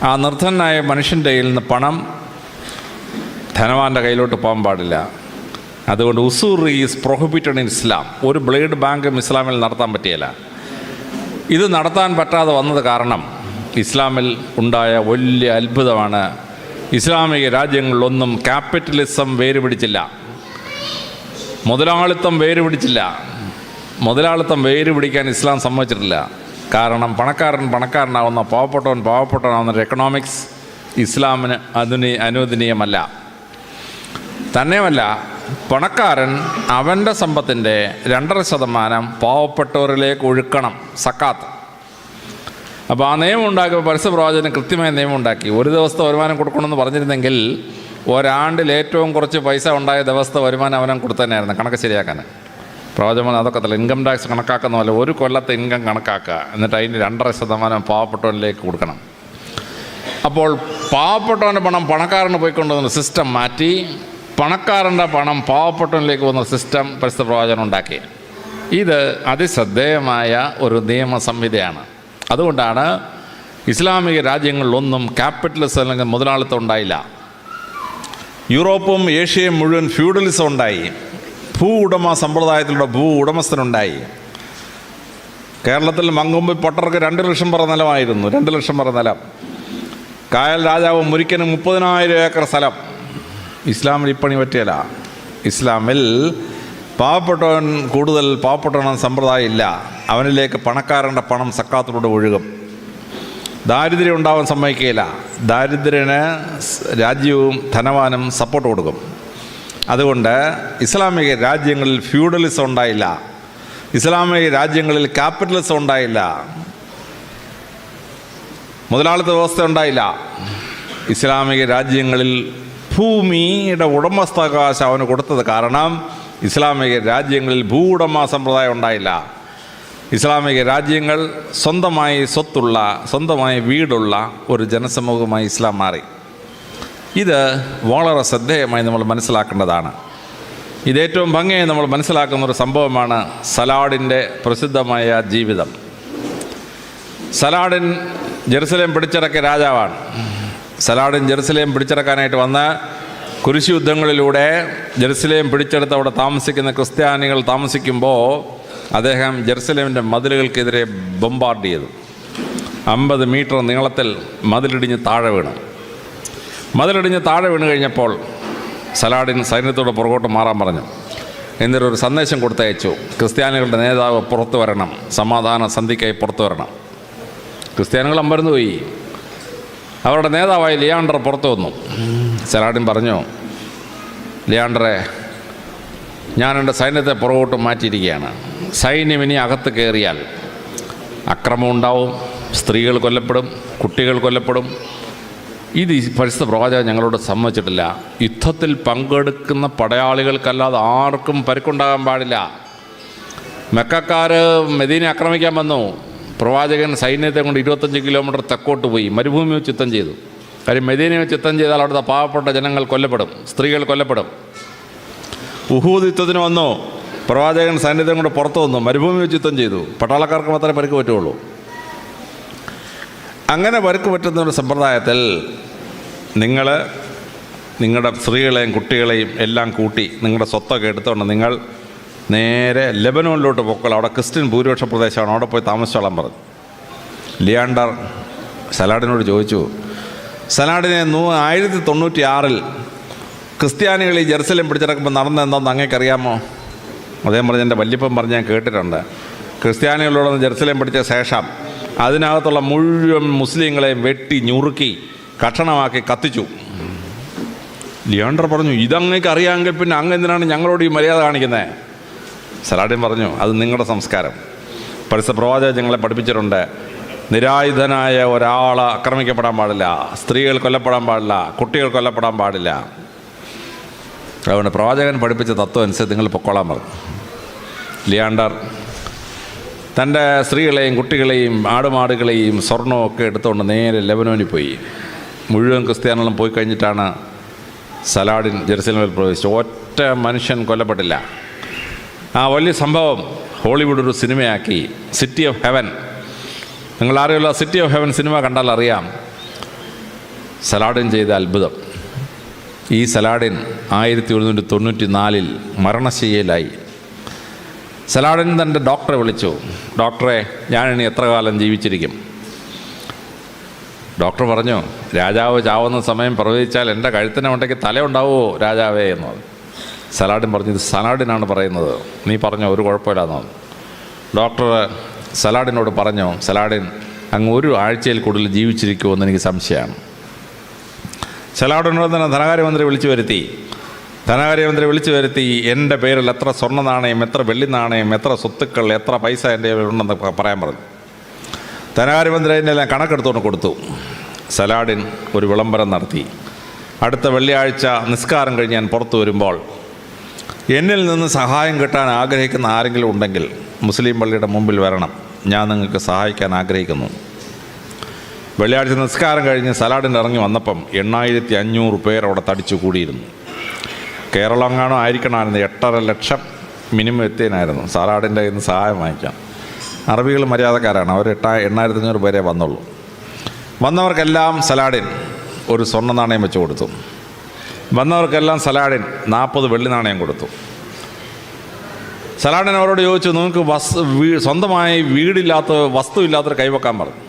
ആ നിർധനനായ മനുഷ്യൻ്റെ കയ്യിൽ നിന്ന് പണം ധനവാൻ്റെ കയ്യിലോട്ട് പോകാൻ പാടില്ല. അതുകൊണ്ട് ഉസൂർ ഈസ് പ്രൊഹിബിറ്റഡ് ഇൻ ഇസ്ലാം. ഒരു ബ്ലേഡ് ബാങ്കും ഇസ്ലാമിൽ നടത്താൻ പറ്റിയില്ല. ഇത് നടത്താൻ പറ്റാതെ വന്നത് കാരണം ഇസ്ലാമിൽ ഉണ്ടായ വലിയ അത്ഭുതമാണ്. ഇസ്ലാമിക രാജ്യങ്ങളിലൊന്നും ക്യാപിറ്റലിസം വേരുപിടിച്ചില്ല, മുതലാളിത്തം വേരുപിടിച്ചില്ല. മുതലാളിത്തം വേരുപിടിക്കാൻ ഇസ്ലാം സമ്മതിച്ചിട്ടില്ല. കാരണം പണക്കാരനാവുന്ന പാവപ്പെട്ടവനാവുന്ന എക്കണോമിക്സ് ഇസ്ലാമിന് അനുവദനീയമല്ല. തന്നെയുമല്ല, പണക്കാരൻ അവൻ്റെ സമ്പത്തിൻ്റെ 2.5% പാവപ്പെട്ടവരിലേക്ക് ഒഴുക്കണം, സക്കാത്ത്. അപ്പോൾ ആ നിയമം ഉണ്ടാക്കിയപ്പോൾ പരിശുദ്ധ പ്രവാചകൻ കൃത്യമായ നിയമം ഉണ്ടാക്കി. ഒരു ദിവസത്തെ വരുമാനം കൊടുക്കണമെന്ന് പറഞ്ഞിരുന്നെങ്കിൽ ഒരാണ്ടിൽ ഏറ്റവും കുറച്ച് പൈസ ഉണ്ടായ ദിവസത്തെ വരുമാനം അവനും കൊടുത്തന്നെയായിരുന്നു കണക്ക് ശരിയാക്കാൻ. പ്രവാചകൻ അതൊക്കെ തല്ല, ഇൻകം ടാക്സ് കണക്കാക്കുന്ന പോലെ ഒരു കൊല്ലത്തെ ഇൻകം കണക്കാക്കുക, എന്നിട്ട് അതിന് 2.5% പാവപ്പെട്ടവരിലേക്ക് കൊടുക്കണം. അപ്പോൾ പാവപ്പെട്ടവൻ്റെ പണം പണക്കാരന് പോയിക്കൊണ്ടുവന്ന സിസ്റ്റം മാറ്റി പണക്കാരൻ്റെ പണം പാവപ്പെട്ടവനിലേക്ക് പോകുന്ന സിസ്റ്റം പരിശുദ്ധ പ്രവാചകൻ ഉണ്ടാക്കി. ഇത് അതിശ്രദ്ധേയമായ ഒരു നിയമ സംഹിതയാണ്. അതുകൊണ്ടാണ് ഇസ്ലാമിക രാജ്യങ്ങളിലൊന്നും ക്യാപിറ്റലിസം അല്ലെങ്കിൽ മുതലാളിത്തം ഉണ്ടായില്ല. യൂറോപ്പും ഏഷ്യയും മുഴുവൻ ഫ്യൂഡലിസം ഉണ്ടായി. ഭൂ ഉടമ സമ്പ്രദായത്തിലൂടെ ഭൂ ഉടമസ്ഥനുണ്ടായി. കേരളത്തിൽ മങ്കൊമ്പിൽ പൊട്ടർക്ക് 2 ലക്ഷം പറ നിലമായിരുന്നു. 2 ലക്ഷം പറ നിലം. കായൽ രാജാവ് മുരിക്കന് 30,000 ഏക്കർ സ്ഥലം. ഇസ്ലാമിൽ ഇപ്പണി പറ്റിയല്ല. ഇസ്ലാമിൽ പാവപ്പെട്ടവൻ കൂടുതൽ പാവപ്പെട്ടവൻ സമ്പ്രദായം ഇല്ല. അവനിലേക്ക് പണക്കാരൻ്റെ പണം സക്കാത്തിലൂടെ ഒഴുകും. ദാരിദ്ര്യം ഉണ്ടാവാൻ സമ്മതിക്കുകയില്ല. ദാരിദ്ര്യന് രാജ്യവും ധനവാനും സപ്പോർട്ട് കൊടുക്കും. അതുകൊണ്ട് ഇസ്ലാമിക രാജ്യങ്ങളിൽ ഫ്യൂഡലിസം ഉണ്ടായില്ല. ഇസ്ലാമിക രാജ്യങ്ങളിൽ ക്യാപിറ്റലിസം ഉണ്ടായില്ല. മുതലാളിത്ത വ്യവസ്ഥ ഉണ്ടായില്ല. ഇസ്ലാമിക രാജ്യങ്ങളിൽ ഭൂമിയുടെ ഉടമസ്ഥാവകാശം അവന് കൊടുത്തത് കാരണം ഇസ്ലാമിക രാജ്യങ്ങളിൽ ഭൂവുടമ സമ്പ്രദായം ഉണ്ടായില്ല. ഇസ്ലാമിക രാജ്യങ്ങൾ സ്വന്തമായി സ്വത്തുള്ള, സ്വന്തമായി വീടുള്ള ഒരു ജനസമൂഹമായി ഇസ്ലാം മാറി. ഇത് വളരെ ശ്രദ്ധേയമായി നമ്മൾ മനസ്സിലാക്കേണ്ടതാണ്. ഇതേറ്റവും ഭംഗിയായി നമ്മൾ മനസ്സിലാക്കുന്ന ഒരു സംഭവമാണ് സലാഡിൻ്റെ പ്രസിദ്ധമായ ജീവിതം. സലാഡിൻ ജെറുസലേം പിടിച്ചടക്കിയ രാജാവാണ്. സലാഡിൻ ജെറുസലേം പിടിച്ചടക്കാനായിട്ട് വന്ന കുരിശ് യുദ്ധങ്ങളിലൂടെ ജെറുസലേം പിടിച്ചെടുത്ത് അവിടെ താമസിക്കുന്ന ക്രിസ്ത്യാനികൾ താമസിക്കുമ്പോൾ അദ്ദേഹം ജെറുസലേമിൻ്റെ മതിലുകൾക്കെതിരെ ബോംബാർഡ് ചെയ്തു. 50 മീറ്റർ നീളത്തിൽ മതിലിടിഞ്ഞ് താഴെ വീണു. മതിലിടിഞ്ഞ് താഴെ വീണ് കഴിഞ്ഞപ്പോൾ സലാഡിൻ സൈന്യത്തോട് പുറകോട്ട് മാറാൻ പറഞ്ഞു. എന്നിട്ടൊരു സന്ദേശം കൊടുത്തയച്ചു. ക്രിസ്ത്യാനികളുടെ നേതാവ് പുറത്തു വരണം, സമാധാന സന്ധിക്കായി പുറത്തു വരണം. ക്രിസ്ത്യാനികൾ അമ്പരന്ന് പോയി. അവരുടെ നേതാവായി ലിയാണ്ടർ പുറത്തു വന്നു. സലാഡിൻ പറഞ്ഞു, ലിയാണ്ടറെ, ഞാൻ എൻ്റെ സൈന്യത്തെ പുറകോട്ട് മാറ്റിയിരിക്കുകയാണ്. സൈന്യം ഇനി അകത്ത് കയറിയാൽ അക്രമം ഉണ്ടാവും, സ്ത്രീകൾ കൊല്ലപ്പെടും, കുട്ടികൾ കൊല്ലപ്പെടും. ഇത് പരിശുദ്ധ പ്രവാചകൻ ഞങ്ങളോട് സമ്മതിച്ചിട്ടില്ല. യുദ്ധത്തിൽ പങ്കെടുക്കുന്ന പടയാളികൾക്കല്ലാതെ ആർക്കും പരിക്കുണ്ടാകാൻ പാടില്ല. മെക്കക്കാർ മദീനെ ആക്രമിക്കാൻ വന്നു. പ്രവാചകൻ സൈന്യത്തെ കൊണ്ട് 25 കിലോമീറ്റർ തെക്കോട്ട് പോയി മരുഭൂമി വെച്ച് യുദ്ധം ചെയ്തു. കാര്യം മദീനയെ വെച്ച് യുദ്ധം ചെയ്താൽ അവിടുത്തെ പാവപ്പെട്ട ജനങ്ങൾ കൊല്ലപ്പെടും, സ്ത്രീകൾ കൊല്ലപ്പെടും. ഉഹൂദ് യുദ്ധത്തിന് വന്നു. പ്രവാചകൻ സൈന്യത്തെ കൊണ്ട് പുറത്തു വന്നു, മരുഭൂമി വെച്ച് യുദ്ധം ചെയ്തു. പട്ടാളക്കാർക്ക് മാത്രമേ പരിക്ക് പറ്റുള്ളൂ. അങ്ങനെ പരിക്ക് പറ്റുന്ന ഒരു സമ്പ്രദായത്തിൽ നിങ്ങൾ നിങ്ങളുടെ സ്ത്രീകളെയും കുട്ടികളെയും എല്ലാം കൂട്ടി നിങ്ങളുടെ സ്വത്തൊക്കെ എടുത്തുകൊണ്ട് നിങ്ങൾ നേരെ ലെബനോനിലോട്ട് പൊക്കോളാം. അവിടെ ക്രിസ്ത്യൻ ഭൂരിപക്ഷ പ്രദേശമാണ്, അവിടെ പോയി താമസിച്ചോളാൻ പറഞ്ഞു. ലിയാണ്ടർ സലാഡിനോട് ചോദിച്ചു, സലാഡിനെ 1096 ക്രിസ്ത്യാനികൾ ഈ ജെറുസലേം പിടിച്ചെടുക്കുമ്പോൾ നടന്നെന്താണെന്ന് അങ്ങേക്കറിയാമോ? അദ്ദേഹം പറഞ്ഞ്, എൻ്റെ വല്യപ്പൻ പറഞ്ഞ് ഞാൻ കേട്ടിട്ടുണ്ട്. ക്രിസ്ത്യാനികളോടൊന്ന് ജെറുസലേം പിടിച്ച ശേഷം അതിനകത്തുള്ള മുഴുവൻ മുസ്ലിങ്ങളെയും വെട്ടി ഞുറുക്കി കഷണമാക്കി കത്തിച്ചു. ലിയാണ്ടർ പറഞ്ഞു, ഇതങ്ങേക്ക് അറിയാമെങ്കിൽ പിന്നെ അങ്ങ് എന്തിനാണ് ഞങ്ങളോട് ഈ മര്യാദ കാണിക്കുന്നത്? സലാഡിൻ പറഞ്ഞു, അത് നിങ്ങളുടെ സംസ്കാരം. പരിശുദ്ധ പ്രവാചകൻ ഞങ്ങളെ പഠിപ്പിച്ചിട്ടുണ്ട്, നിരായുധനായ ഒരാൾ ആക്രമിക്കപ്പെടാൻ പാടില്ല, സ്ത്രീകൾ കൊല്ലപ്പെടാൻ പാടില്ല, കുട്ടികൾ കൊല്ലപ്പെടാൻ പാടില്ല. അതുകൊണ്ട് പ്രവാചകൻ പഠിപ്പിച്ച തത്വം അനുസരിച്ച് നിങ്ങൾ പൊക്കോളാൻ പറഞ്ഞു. ലിയാണ്ടർ തൻ്റെ സ്ത്രീകളെയും കുട്ടികളെയും ആടുമാടുകളെയും സ്വർണവും ഒക്കെ എടുത്തുകൊണ്ട് നേരെ ലെബനോനിൽ പോയി. മുഴുവൻ ക്രിസ്ത്യാനികളും പോയി കഴിഞ്ഞിട്ടാണ് സലാഡിൻ ജെറുസലേമിൽ പ്രവേശിച്ചു. ഒറ്റ മനുഷ്യൻ കൊല്ലപ്പെട്ടില്ല. ആ വലിയ സംഭവം ഹോളിവുഡ് ഒരു സിനിമയാക്കി, സിറ്റി ഓഫ് ഹെവൻ. നിങ്ങളറിയുള്ള സിറ്റി ഓഫ് ഹെവൻ സിനിമ കണ്ടാൽ അറിയാം സലാഡിൻ ചെയ്ത അത്ഭുതം. ഈ സലാഡിൻ 1794 മരണശയ്യയിലായി. സലാഡിൻ തൻ്റെ ഡോക്ടറെ വിളിച്ചു, ഡോക്ടറെ, ഞാനിനി എത്ര കാലം ജീവിച്ചിരിക്കും? ഡോക്ടർ പറഞ്ഞു, രാജാവ് ചാവുന്ന സമയം പ്രവചിച്ചാൽ എൻ്റെ കഴുത്തിന് ഉണ്ടെങ്കിൽ തലയുണ്ടാവുമോ രാജാവേ എന്ന് പറഞ്ഞു. സലാഡിൻ പറഞ്ഞു, ഇത് സലാഡിനാണ് പറയുന്നത്, നീ പറഞ്ഞോ, ഒരു കുഴപ്പമില്ലാന്ന് പറഞ്ഞു. ഡോക്ടർ സലാഡിനോട് പറഞ്ഞു, സലാഡിൻ അങ്ങ് 1 ആഴ്ചയിൽ കൂടുതൽ ജീവിച്ചിരിക്കുമെന്ന് എനിക്ക് സംശയമാണ്. സലാഡിനോട് തന്നെ ധനകാര്യമന്ത്രി വിളിച്ചു വരുത്തി. ധനകാര്യമന്ത്രി വിളിച്ചു വരുത്തി, എൻ്റെ പേരിൽ എത്ര സ്വർണ്ണ നാണയം, എത്ര വെള്ളി നാണയം, എത്ര സ്വത്തുക്കൾ, എത്ര പൈസ എൻ്റെ ഉണ്ടെന്ന് പറയാൻ പറഞ്ഞു. ധനകാര്യമന്ത്രി അതിൻ്റെ എല്ലാം കണക്കെടുത്തുകൊണ്ട് കൊടുത്തു. സലാഡിൻ ഒരു വിളംബരം നടത്തി, അടുത്ത വെള്ളിയാഴ്ച നിസ്കാരം കഴിഞ്ഞ് ഞാൻ പുറത്തു വരുമ്പോൾ എന്നിൽ നിന്ന് സഹായം കിട്ടാൻ ആഗ്രഹിക്കുന്ന ആരെങ്കിലും ഉണ്ടെങ്കിൽ മുസ്ലിം പള്ളിയുടെ മുമ്പിൽ വരണം, ഞാൻ നിങ്ങൾക്ക് സഹായിക്കാൻ ആഗ്രഹിക്കുന്നു. വെള്ളിയാഴ്ച നിസ്കാരം കഴിഞ്ഞ് സലാഡിന് ഇറങ്ങി വന്നപ്പം 8500 പേർ അവിടെ തടിച്ചു കൂടിയിരുന്നു. കേരളം എങ്ങാനും ആയിരിക്കണമായിരുന്നു. 8.5 ലക്ഷം മിനിമം എത്തിയനായിരുന്നു സലാഡിൻ്റെ ഇന്ന് സഹായം വാങ്ങിക്കാം. അറബികൾ മര്യാദക്കാരാണ്. അവർ 8500 പേരെ വന്നുള്ളൂ. വന്നവർക്കെല്ലാം സലാഡിൻ ഒരു സ്വർണ്ണ നാണയം വെച്ച് കൊടുത്തു. വന്നവർക്കെല്ലാം സലാഡിൻ 40 വെള്ളി നാണയം കൊടുത്തു. സലാഡിൻ അവരോട് ചോദിച്ചു, നിങ്ങൾക്ക് സ്വന്തമായി വസ്തുവില്ലാത്തൊരു കൈവെക്കാൻ പറഞ്ഞു.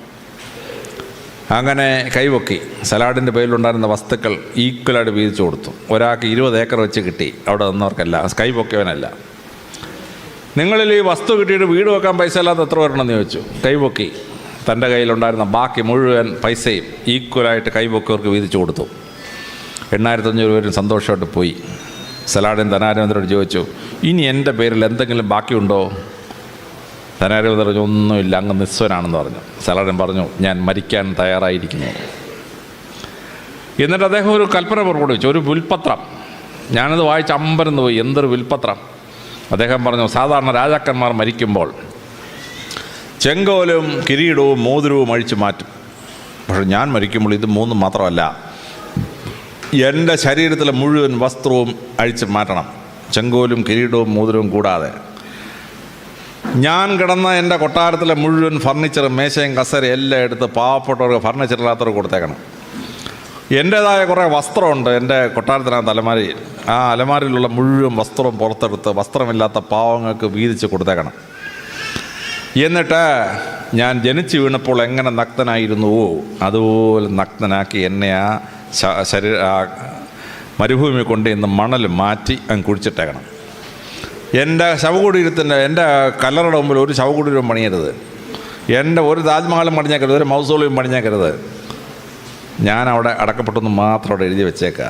അങ്ങനെ കൈവക്കി സലാഡിൻ്റെ പേരിലുണ്ടായിരുന്ന വസ്തുക്കൾ ഈക്വലായിട്ട് വീതിച്ചു കൊടുത്തു. ഒരാൾക്ക് 20 ഏക്കർ വെച്ച് കിട്ടി. അവിടെ നിന്നവർക്കല്ല, കൈവക്കിയവനല്ല. നിങ്ങളിൽ ഈ വസ്തു കിട്ടിയിട്ട് വീട് വെക്കാൻ പൈസ ഇല്ലാത്ത എത്ര പേരുണ്ടെന്ന് ചോദിച്ചു. കൈവക്കി തൻ്റെ കയ്യിലുണ്ടായിരുന്ന ബാക്കി മുഴുവൻ പൈസയും ഈക്വലായിട്ട് കൈവക്കിയവർക്ക് വീതിച്ചു കൊടുത്തു. 8500 പേരും സന്തോഷമായിട്ട് പോയി. സലാഡിൻ ധനാരേന്ദ്രനോട് ചോദിച്ചു, ഇനി എൻ്റെ പേരിൽ എന്തെങ്കിലും ബാക്കിയുണ്ടോ? ധനാരേന്ദ്രൻ പറഞ്ഞു, ഒന്നുമില്ല, അങ്ങ് നിസ്വനാണെന്ന് പറഞ്ഞു. സലാഡിൻ പറഞ്ഞു, ഞാൻ മരിക്കാൻ തയ്യാറായിരിക്കുന്നു. എന്നിട്ട് അദ്ദേഹം ഒരു കൽപ്പന പുറപ്പെടുവിച്ചു, ഒരു വിൽപ്പത്രം. ഞാനത് വായിച്ച് അമ്പരന്ന് പോയി. എന്തൊരു വിൽപ്പത്രം! അദ്ദേഹം പറഞ്ഞു, സാധാരണ രാജാക്കന്മാർ മരിക്കുമ്പോൾ ചെങ്കോലും കിരീടവും മോതിരവും അഴിച്ചു മാറ്റും. പക്ഷെ ഞാൻ മരിക്കുമ്പോൾ ഇത് 3 മാത്രമല്ല, എൻ്റെ ശരീരത്തിലെ മുഴുവൻ വസ്ത്രവും അഴിച്ച് മാറ്റണം, ചെങ്കോലും കിരീടവും മോതിരവും കൂടാതെ. ഞാൻ കിടന്ന എൻ്റെ കൊട്ടാരത്തിലെ മുഴുവൻ ഫർണിച്ചറും മേശയും കസേരയും എല്ലാം എടുത്ത് പാവപ്പെട്ടവർക്ക് ഫർണിച്ചർ ഇല്ലാത്തവർക്ക് കൊടുത്തേക്കണം. എൻ്റേതായ കുറേ വസ്ത്രമുണ്ട് എൻ്റെ കൊട്ടാരത്തിനകത്ത് അലമാരയിൽ. ആ അലമാരയിലുള്ള മുഴുവൻ വസ്ത്രവും പുറത്തെടുത്ത് വസ്ത്രമില്ലാത്ത പാവങ്ങൾക്ക് വീതിച്ച് കൊടുത്തേക്കണം. എന്നിട്ട് ഞാൻ ജനിച്ചു വീണപ്പോൾ എങ്ങനെ നഗ്നനായിരുന്നുവോ അതുപോലെ നഗ്നനാക്കി എന്നെ മരുഭൂമി കൊണ്ട് ഇന്ന് മണൽ മാറ്റി അങ്ങ് കുഴിച്ചിട്ടേക്കണം. എൻ്റെ ശവകുടീരത്തിൻ്റെ എൻ്റെ കല്ലറയുടെ മുമ്പിൽ ഒരു ശവകുടീരം പണിയരുത്. എൻ്റെ ഒരു താജ്മഹലും പണിഞ്ഞേക്കരുത്, ഒരു മൗസോളിയും പണിഞ്ഞേക്കരുത്. ഞാൻ അവിടെ അടക്കപ്പെട്ടെന്ന് മാത്രം അവിടെ എഴുതി വെച്ചേക്കുക.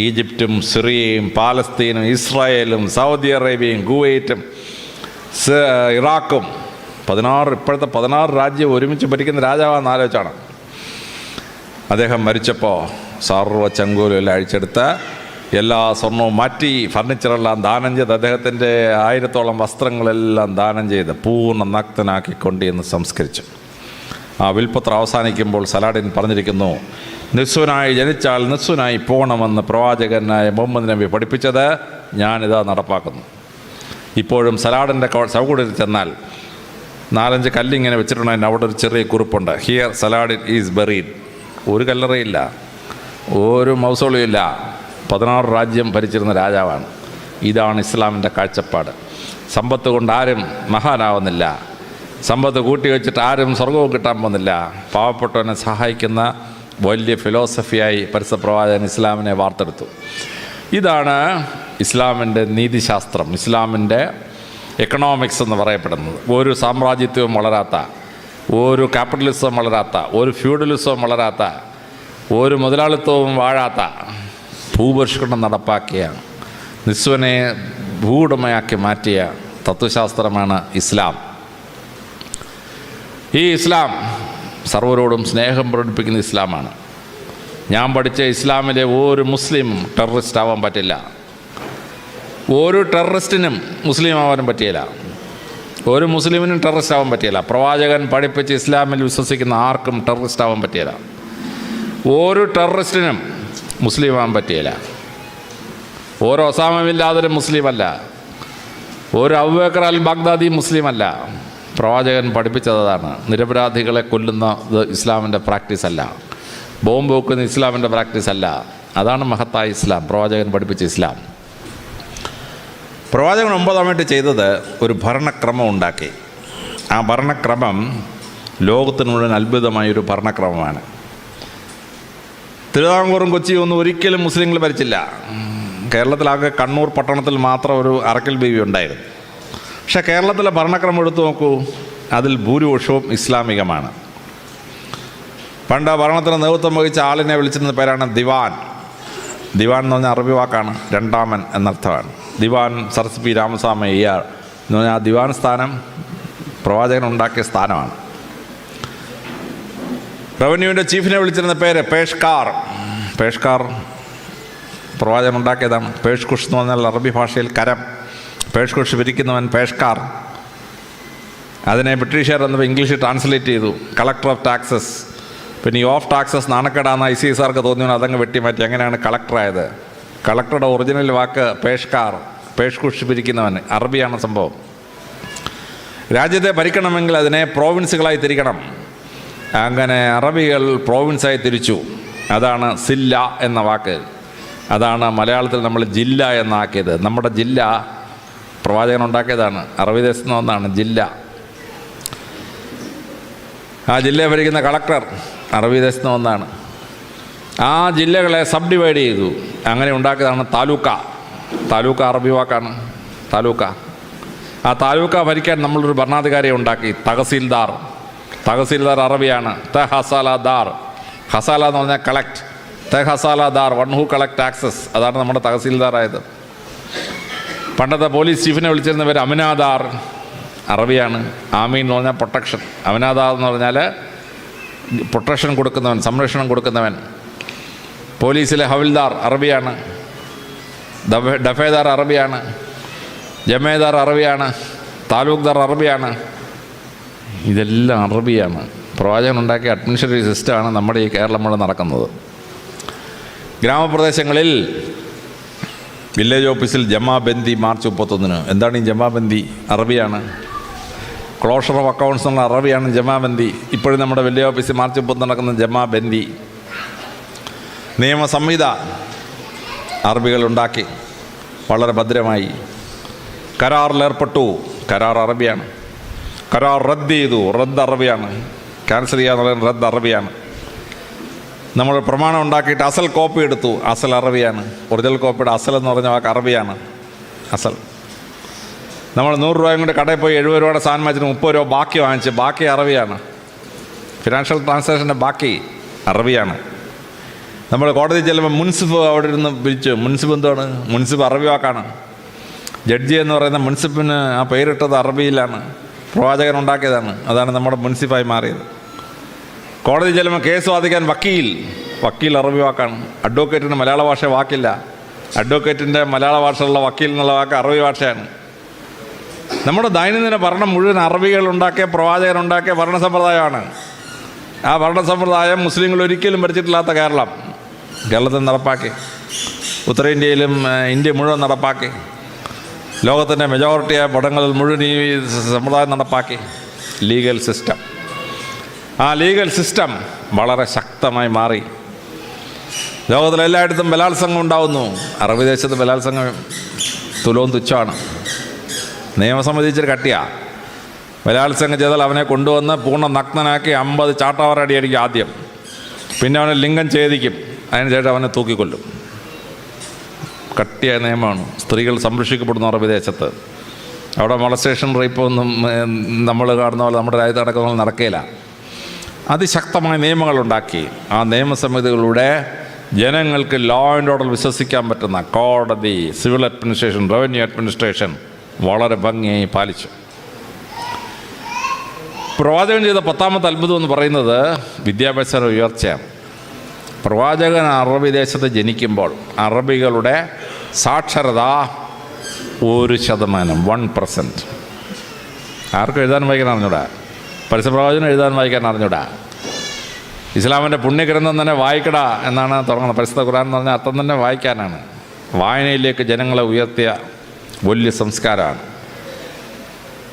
ഈജിപ്തും സിറിയയും പാലസ്തീനും ഇസ്രായേലും സൗദി അറേബ്യയും കുവൈറ്റും ഇറാഖും 16 ഇപ്പോഴത്തെ 16 രാജ്യം ഒരുമിച്ച് ഭരിക്കുന്ന രാജാവാണെന്ന് ആലോചിച്ചാണ്. അദ്ദേഹം മരിച്ചപ്പോൾ സർവ്വ ചെങ്കോലും എല്ലാം അഴിച്ചെടുത്ത് എല്ലാ സ്വർണവും മാറ്റി ഫർണിച്ചറെല്ലാം ദാനം ചെയ്ത് അദ്ദേഹത്തിൻ്റെ 1000ഓളം വസ്ത്രങ്ങളെല്ലാം ദാനം ചെയ്ത് പൂർണ്ണ നഗ്നനാക്കിക്കൊണ്ട് എന്ന് സംസ്കരിച്ചു. ആ വിൽപ്പത്രം അവസാനിക്കുമ്പോൾ സലാഡിൻ പറഞ്ഞിരിക്കുന്നു, നിസ്വനായി ജനിച്ചാൽ നിസ്വനായി പോകണമെന്ന് പ്രവാചകനായ മുഹമ്മദ് നബി പഠിപ്പിച്ചത് ഞാനിതാ നടപ്പാക്കുന്നു. ഇപ്പോഴും സലാഡിൻ്റെ ശവകുടീരത്തിൽ ചെന്നാൽ 4-5 കല്ലിങ്ങനെ വെച്ചിട്ടുണ്ടെങ്കിൽ അവിടെ ഒരു ചെറിയ കുറിപ്പുണ്ട്, ഹിയർ സലാഡിൻ ഈസ് ബറീഡ്. ഒരു കല്ലറയില്ല, ഒരു മൗസോളിയും ഇല്ല. 16 രാജ്യം ഭരിച്ചിരുന്ന രാജാവാണ്. ഇതാണ് ഇസ്ലാമിൻ്റെ കാഴ്ചപ്പാട്. സമ്പത്ത് കൊണ്ട് ആരും മഹാനാവുന്നില്ല, സമ്പത്ത് കൂട്ടി വെച്ചിട്ട് ആരും സ്വർഗവും കിട്ടാൻ പോകുന്നില്ല. പാവപ്പെട്ടവനെ സഹായിക്കുന്ന വലിയ ഫിലോസഫിയായി പരിസരപ്രവാചകൻ ഇസ്ലാമിനെ വാർത്തെടുത്തു. ഇതാണ് ഇസ്ലാമിൻ്റെ നീതിശാസ്ത്രം, ഇസ്ലാമിൻ്റെ എക്കണോമിക്സ് എന്ന് പറയപ്പെടുന്നത്. ഒരു സാമ്രാജ്യത്വവും വളരാത്ത, ഒരു ക്യാപിറ്റലിസവും വളരാത്ത, ഒരു ഫ്യൂഡലിസവും വളരാത്ത, ഒരു മുതലാളിത്തവും വാഴാത്ത ഭൂപരിഷ്കരണം നടപ്പാക്കിയ, നിസ്വനെ ഭൂവുടമയാക്കി മാറ്റിയ തത്വശാസ്ത്രമാണ് ഇസ്ലാം. ഈ ഇസ്ലാം സർവരോടും സ്നേഹം പ്രകടിപ്പിക്കുന്ന ഇസ്ലാമാണ്. ഞാൻ പഠിച്ച ഇസ്ലാമിലെ ഒരു മുസ്ലിം ടെററിസ്റ്റ് ആവാൻ പറ്റില്ല, ഒരു ടെററിസ്റ്റിനും മുസ്ലിം ആവാനും പറ്റിയില്ല, ഒരു മുസ്ലിമിനും ടെററിസ്റ്റ് ആവാൻ പറ്റിയില്ല. പ്രവാചകൻ പഠിപ്പിച്ച് ഇസ്ലാമിൽ വിശ്വസിക്കുന്ന ആർക്കും ടെററിസ്റ്റ് ആവാൻ പറ്റിയില്ല. ഒരു ടെററിസ്റ്റിനും മുസ്ലിം ആവാൻ പറ്റിയില്ല. ഒരു ഒസാമ ബിൻ ലാദനും മുസ്ലിമല്ല, ഒരു അബൂബക്കർ അൽ ബാഗ്ദാദി മുസ്ലിമല്ല. പ്രവാചകൻ പഠിപ്പിച്ചതാണ്. നിരപരാധികളെ കൊല്ലുന്നത് ഇസ്ലാമിൻ്റെ പ്രാക്ടീസ് അല്ല, ബോംബ് വെക്കുന്ന ഇസ്ലാമിൻ്റെ പ്രാക്ടീസ് അല്ല. അതാണ് മഹത്തായ ഇസ്ലാം, പ്രവാചകൻ പഠിപ്പിച്ച ഇസ്ലാം. പ്രവാചകൻ 9 ചെയ്തത് ഒരു ഭരണക്രമം ഉണ്ടാക്കി. ആ ഭരണക്രമം ലോകത്തിന് മുഴുവൻ അത്ഭുതമായൊരു ഭരണക്രമമാണ്. തിരുവിതാംകൂറും കൊച്ചിയും ഒന്നും ഒരിക്കലും മുസ്ലിങ്ങൾ ഭരിച്ചില്ല. കേരളത്തിലാകെ കണ്ണൂർ പട്ടണത്തിൽ മാത്രം ഒരു അറക്കൽ ബീവി ഉണ്ടായിരുന്നു. പക്ഷേ കേരളത്തിലെ ഭരണക്രമം എടുത്തു നോക്കൂ, അതിൽ ഭൂരിപക്ഷവും ഇസ്ലാമികമാണ്. പണ്ട് ഭരണത്തിന് നേതൃത്വം വഹിച്ച ആളിനെ വിളിച്ചിരുന്ന പേരാണ് ദിവാൻ. ദിവാൻ എന്ന് പറഞ്ഞാൽ അറബി വാക്കാണ്, രണ്ടാമൻ എന്നർത്ഥമാണ്. ദിവാൻ സരസ് പി രാമസ്വാമി അയ്യാർ എന്ന് പറഞ്ഞാൽ ആ ദിവാൻ സ്ഥാനം പ്രവാചകൻ ഉണ്ടാക്കിയ സ്ഥാനമാണ്. റവന്യൂവിൻ്റെ ചീഫിനെ വിളിച്ചിരുന്ന പേര് പേഷ്കാർ. പേഷ്കാർ പ്രവാചകൻ ഉണ്ടാക്കിയതാണ്. പേഷ്കുഷ് എന്ന് പറഞ്ഞാൽ അറബി ഭാഷയിൽ കരം, പേഷ്കുഷ് വിരിക്കുന്നവൻ പേഷ്കാർ. അതിനെ ബ്രിട്ടീഷുകാർ എന്നപ്പോൾ ഇംഗ്ലീഷിൽ ട്രാൻസ്ലേറ്റ് ചെയ്തു കളക്ടർ ഓഫ് ടാക്സസ്. പിന്നെ ഈ ഓഫ് ടാക്സസ് നാണക്കേടാന്ന് ICSകാർക്ക് തോന്നിയോ അതങ്ങ് വെട്ടിമാറ്റി. അങ്ങനെയാണ് കളക്ടറായത്. കളക്ടറുടെ ഒറിജിനൽ വാക്ക് പേഷ്കാർ, പേഷ്കുഷ് പിരിക്കുന്നവൻ, അറബിയാണ് സംഭവം. രാജ്യത്തെ ഭരിക്കണമെങ്കിൽ അതിനെ പ്രോവിൻസുകളായി തിരിക്കണം. അങ്ങനെ അറബികൾ പ്രോവിൻസായി തിരിച്ചു. അതാണ് സില്ല എന്ന വാക്ക്. അതാണ് മലയാളത്തിൽ നമ്മൾ ജില്ല എന്നാക്കിയത്. നമ്മുടെ ജില്ല പ്രവാചകൻ ഉണ്ടാക്കിയതാണ്. അറബി ദേശത്ത് നിന്ന് ഒന്നാണ് ജില്ല. ആ ജില്ലയെ ഭരിക്കുന്ന കളക്ടർ അറബി ദേശത്ത് നിന്ന് ഒന്നാണ്. ആ ജില്ലകളെ സബ് ഡിവൈഡ് ചെയ്തു. അങ്ങനെ ഉണ്ടാക്കിയതാണ് താലൂക്ക. താലൂക്ക അറബി വാക്കാണ് താലൂക്ക. ആ താലൂക്ക ഭരിക്കാൻ നമ്മളൊരു ഭരണാധികാരിയെ ഉണ്ടാക്കി, തഹസീൽദാർ. തഹസീൽദാർ അറബിയാണ്. തെഹസാലദാർ. ഹസാല എന്ന് പറഞ്ഞാൽ കളക്ട്. തെഹസാലദാർ, വൺ ഹു കളക്ട് ടാക്സസ്. അതാണ് നമ്മുടെ തഹസീൽദാറായത്. പണ്ടത്തെ പോലീസ് ചീഫിനെ വിളിച്ചിരുന്ന പേര് അമിനാദാർ, അറബിയാണ്. ആമീൻ എന്ന് പറഞ്ഞാൽ പ്രൊട്ടക്ഷൻ. അമിനാദാർ എന്ന് പറഞ്ഞാൽ പ്രൊട്ടക്ഷൻ കൊടുക്കുന്നവൻ, സംരക്ഷണം കൊടുക്കുന്നവൻ. പോലീസിലെ ഹവിൽദാർ അറബിയാണ്. ഡഫേദാർ അറബിയാണ്. ജമേദാർ അറബിയാണ്. താലൂക്ക്ദാർ അറബിയാണ്. ഇതെല്ലാം അറബിയാണ്. പ്രവാചകൻ ഉണ്ടാക്കിയ അഡ്മിനിസ്ട്രേറ്റീവ് സിസ്റ്റമാണ് നമ്മുടെ ഈ കേരളം മുഴുവൻ നടക്കുന്നത്. ഗ്രാമപ്രദേശങ്ങളിൽ വില്ലേജ് ഓഫീസിൽ ജമാബന്ദി മാർച്ച് 31. എന്താണ് ഈ ജമാബന്ദി? അറബിയാണ്. ക്ലോഷർ ഓഫ് അക്കൗണ്ട്സ് എന്നുള്ള അറബിയാണ് ജമാബന്ദി. ഇപ്പോഴും നമ്മുടെ വില്ലേജ് ഓഫീസിൽ മാർച്ച് 30 നടക്കുന്ന ജമാബന്ദി. നിയമസംഹിത അറബികളുണ്ടാക്കി വളരെ ഭദ്രമായി. കരാറിലേർപ്പെട്ടു. കരാർ അറബിയാണ്. കരാർ റദ്ദ് ചെയ്തു. റദ്ദ് അറബിയാണ്. ക്യാൻസൽ ചെയ്യുക എന്നുള്ളത് റദ്ദ് അറബിയാണ്. നമ്മൾ പ്രമാണം ഉണ്ടാക്കിയിട്ട് അസൽ കോപ്പി എടുത്തു. അസൽ അറബിയാണ്. ഒറിജിനൽ കോപ്പിയുടെ അസൽ എന്ന് പറഞ്ഞ വാക്ക് അറബിയാണ്. അസൽ. നമ്മൾ 100 രൂപയും കൊണ്ട് കടയിൽ പോയി 70 രൂപയുടെ സാധനം വാങ്ങിച്ചിട്ട് 30 രൂപ ബാക്കി വാങ്ങിച്ച്, ബാക്കി അറബിയാണ്. ഫിനാൻഷ്യൽ ട്രാൻസാക്ഷൻ്റെ ബാക്കി അറബിയാണ്. നമ്മൾ കോടതി ചെല്ലുമ്പോൾ മുൻസിഫ് അവിടെ ഇരുന്ന് വിളിച്ചു. മുൻസിഫ് എന്താണ്? മുൻസിഫ് അറബി വാക്കാണ്. ജഡ്ജി എന്ന് പറയുന്ന മുൻസിഫിന് ആ പേരിട്ടത് അറബിയിലാണ്. പ്രവാചകൻ ഉണ്ടാക്കിയതാണ്. അതാണ് നമ്മുടെ മുൻസിഫായി മാറിയത്. കോടതി ചെല്ലുമ്പോൾ കേസ് വാദിക്കാൻ വക്കീൽ. വക്കീൽ അറബി വാക്കാണ്. അഡ്വക്കേറ്റിന് മലയാള ഭാഷ വാക്കില്ല. അഡ്വക്കേറ്റിൻ്റെ മലയാള ഭാഷയുള്ള വക്കീൽ എന്നുള്ള വാക്ക് അറബി ഭാഷയാണ്. നമ്മുടെ ദൈനംദിന ഭരണം മുഴുവൻ അറബികൾ ഉണ്ടാക്കിയ, പ്രവാചകൻ ഉണ്ടാക്കിയ ഭരണ സമ്പ്രദായമാണ്. ആ ഭരണ സമ്പ്രദായം മുസ്ലിങ്ങൾ ഒരിക്കലും ഭരിച്ചിട്ടില്ലാത്ത കേരളത്തിൽ നടപ്പാക്കി. ഉത്തരേന്ത്യയിലും ഇന്ത്യ മുഴുവൻ നടപ്പാക്കി. ലോകത്തിൻ്റെ മെജോറിറ്റിയായ പടങ്ങളിൽ മുഴുവൻ ഈ സമ്പ്രദായം നടപ്പാക്കി. Legal system. ആ ലീഗൽ സിസ്റ്റം വളരെ ശക്തമായി മാറി. ലോകത്തിലെല്ലായിടത്തും ബലാത്സംഗം ഉണ്ടാവുന്നു. അറബി ദേശത്ത് ബലാത്സംഗം തുലവും തുച്ഛമാണ്. നിയമസംബന്ധിച്ചൊരു കട്ടിയാണ്. ബലാത്സംഗം ചെയ്താൽ അവനെ കൊണ്ടുവന്ന് പൂർണ്ണ നഗ്നനാക്കി 50 ചാട്ടവാറ അടിയടിക്കും ആദ്യം. പിന്നെ അവനെ ലിംഗം ഛേദിക്കും. അതിനുശേഷം അവനെ തൂക്കിക്കൊല്ലും. കട്ടിയായ നിയമമാണ്. സ്ത്രീകൾ സംരക്ഷിക്കപ്പെടുന്നു അറബി ദേശത്ത്. അവിടെ മൊളസ്റ്റേഷൻ റേപ്പൊന്നും നമ്മൾ കാണുന്ന പോലെ നമ്മുടെ രാജ്യത്ത് നടക്കുന്ന നടക്കുകയില്ല. അതിശക്തമായ നിയമങ്ങളുണ്ടാക്കി. ആ നിയമസമിതികളുടെ ജനങ്ങൾക്ക് ലോ ആൻഡ് ഓർഡർ വിശ്വസിക്കാൻ പറ്റുന്ന കോടതി, സിവിൽ അഡ്മിനിസ്ട്രേഷൻ, റവന്യൂ അഡ്മിനിസ്ട്രേഷൻ വളരെ ഭംഗിയായി പാലിച്ചു. പ്രവാചകൻ ചെയ്ത 10ാമത്തെ അത്ഭുതം എന്ന് പറയുന്നത് വിദ്യാഭ്യാസ ഉയർച്ചയാണ്. പ്രവാചകൻ അറബി ദേശത്ത് ജനിക്കുമ്പോൾ അറബികളുടെ സാക്ഷരത 1%, 1%. ആർക്കും എഴുതാൻ വായിക്കാൻ അറിഞ്ഞൂടാ. പരസ്യപ്രവാചകനും എഴുതാൻ വായിക്കാൻ അറിഞ്ഞൂടാ. ഇസ്ലാമിൻ്റെ പുണ്യഗ്രന്ഥം തന്നെ വായിക്കടാ എന്നാണ് തുടങ്ങുന്നത്. പരിശുദ്ധ ഖുർആൻ എന്ന് പറഞ്ഞാൽ അർത്ഥം തന്നെ വായിക്കാനാണ്. വായനയിലേക്ക് ജനങ്ങളെ ഉയർത്തിയ വലിയ സംസ്കാരമാണ്.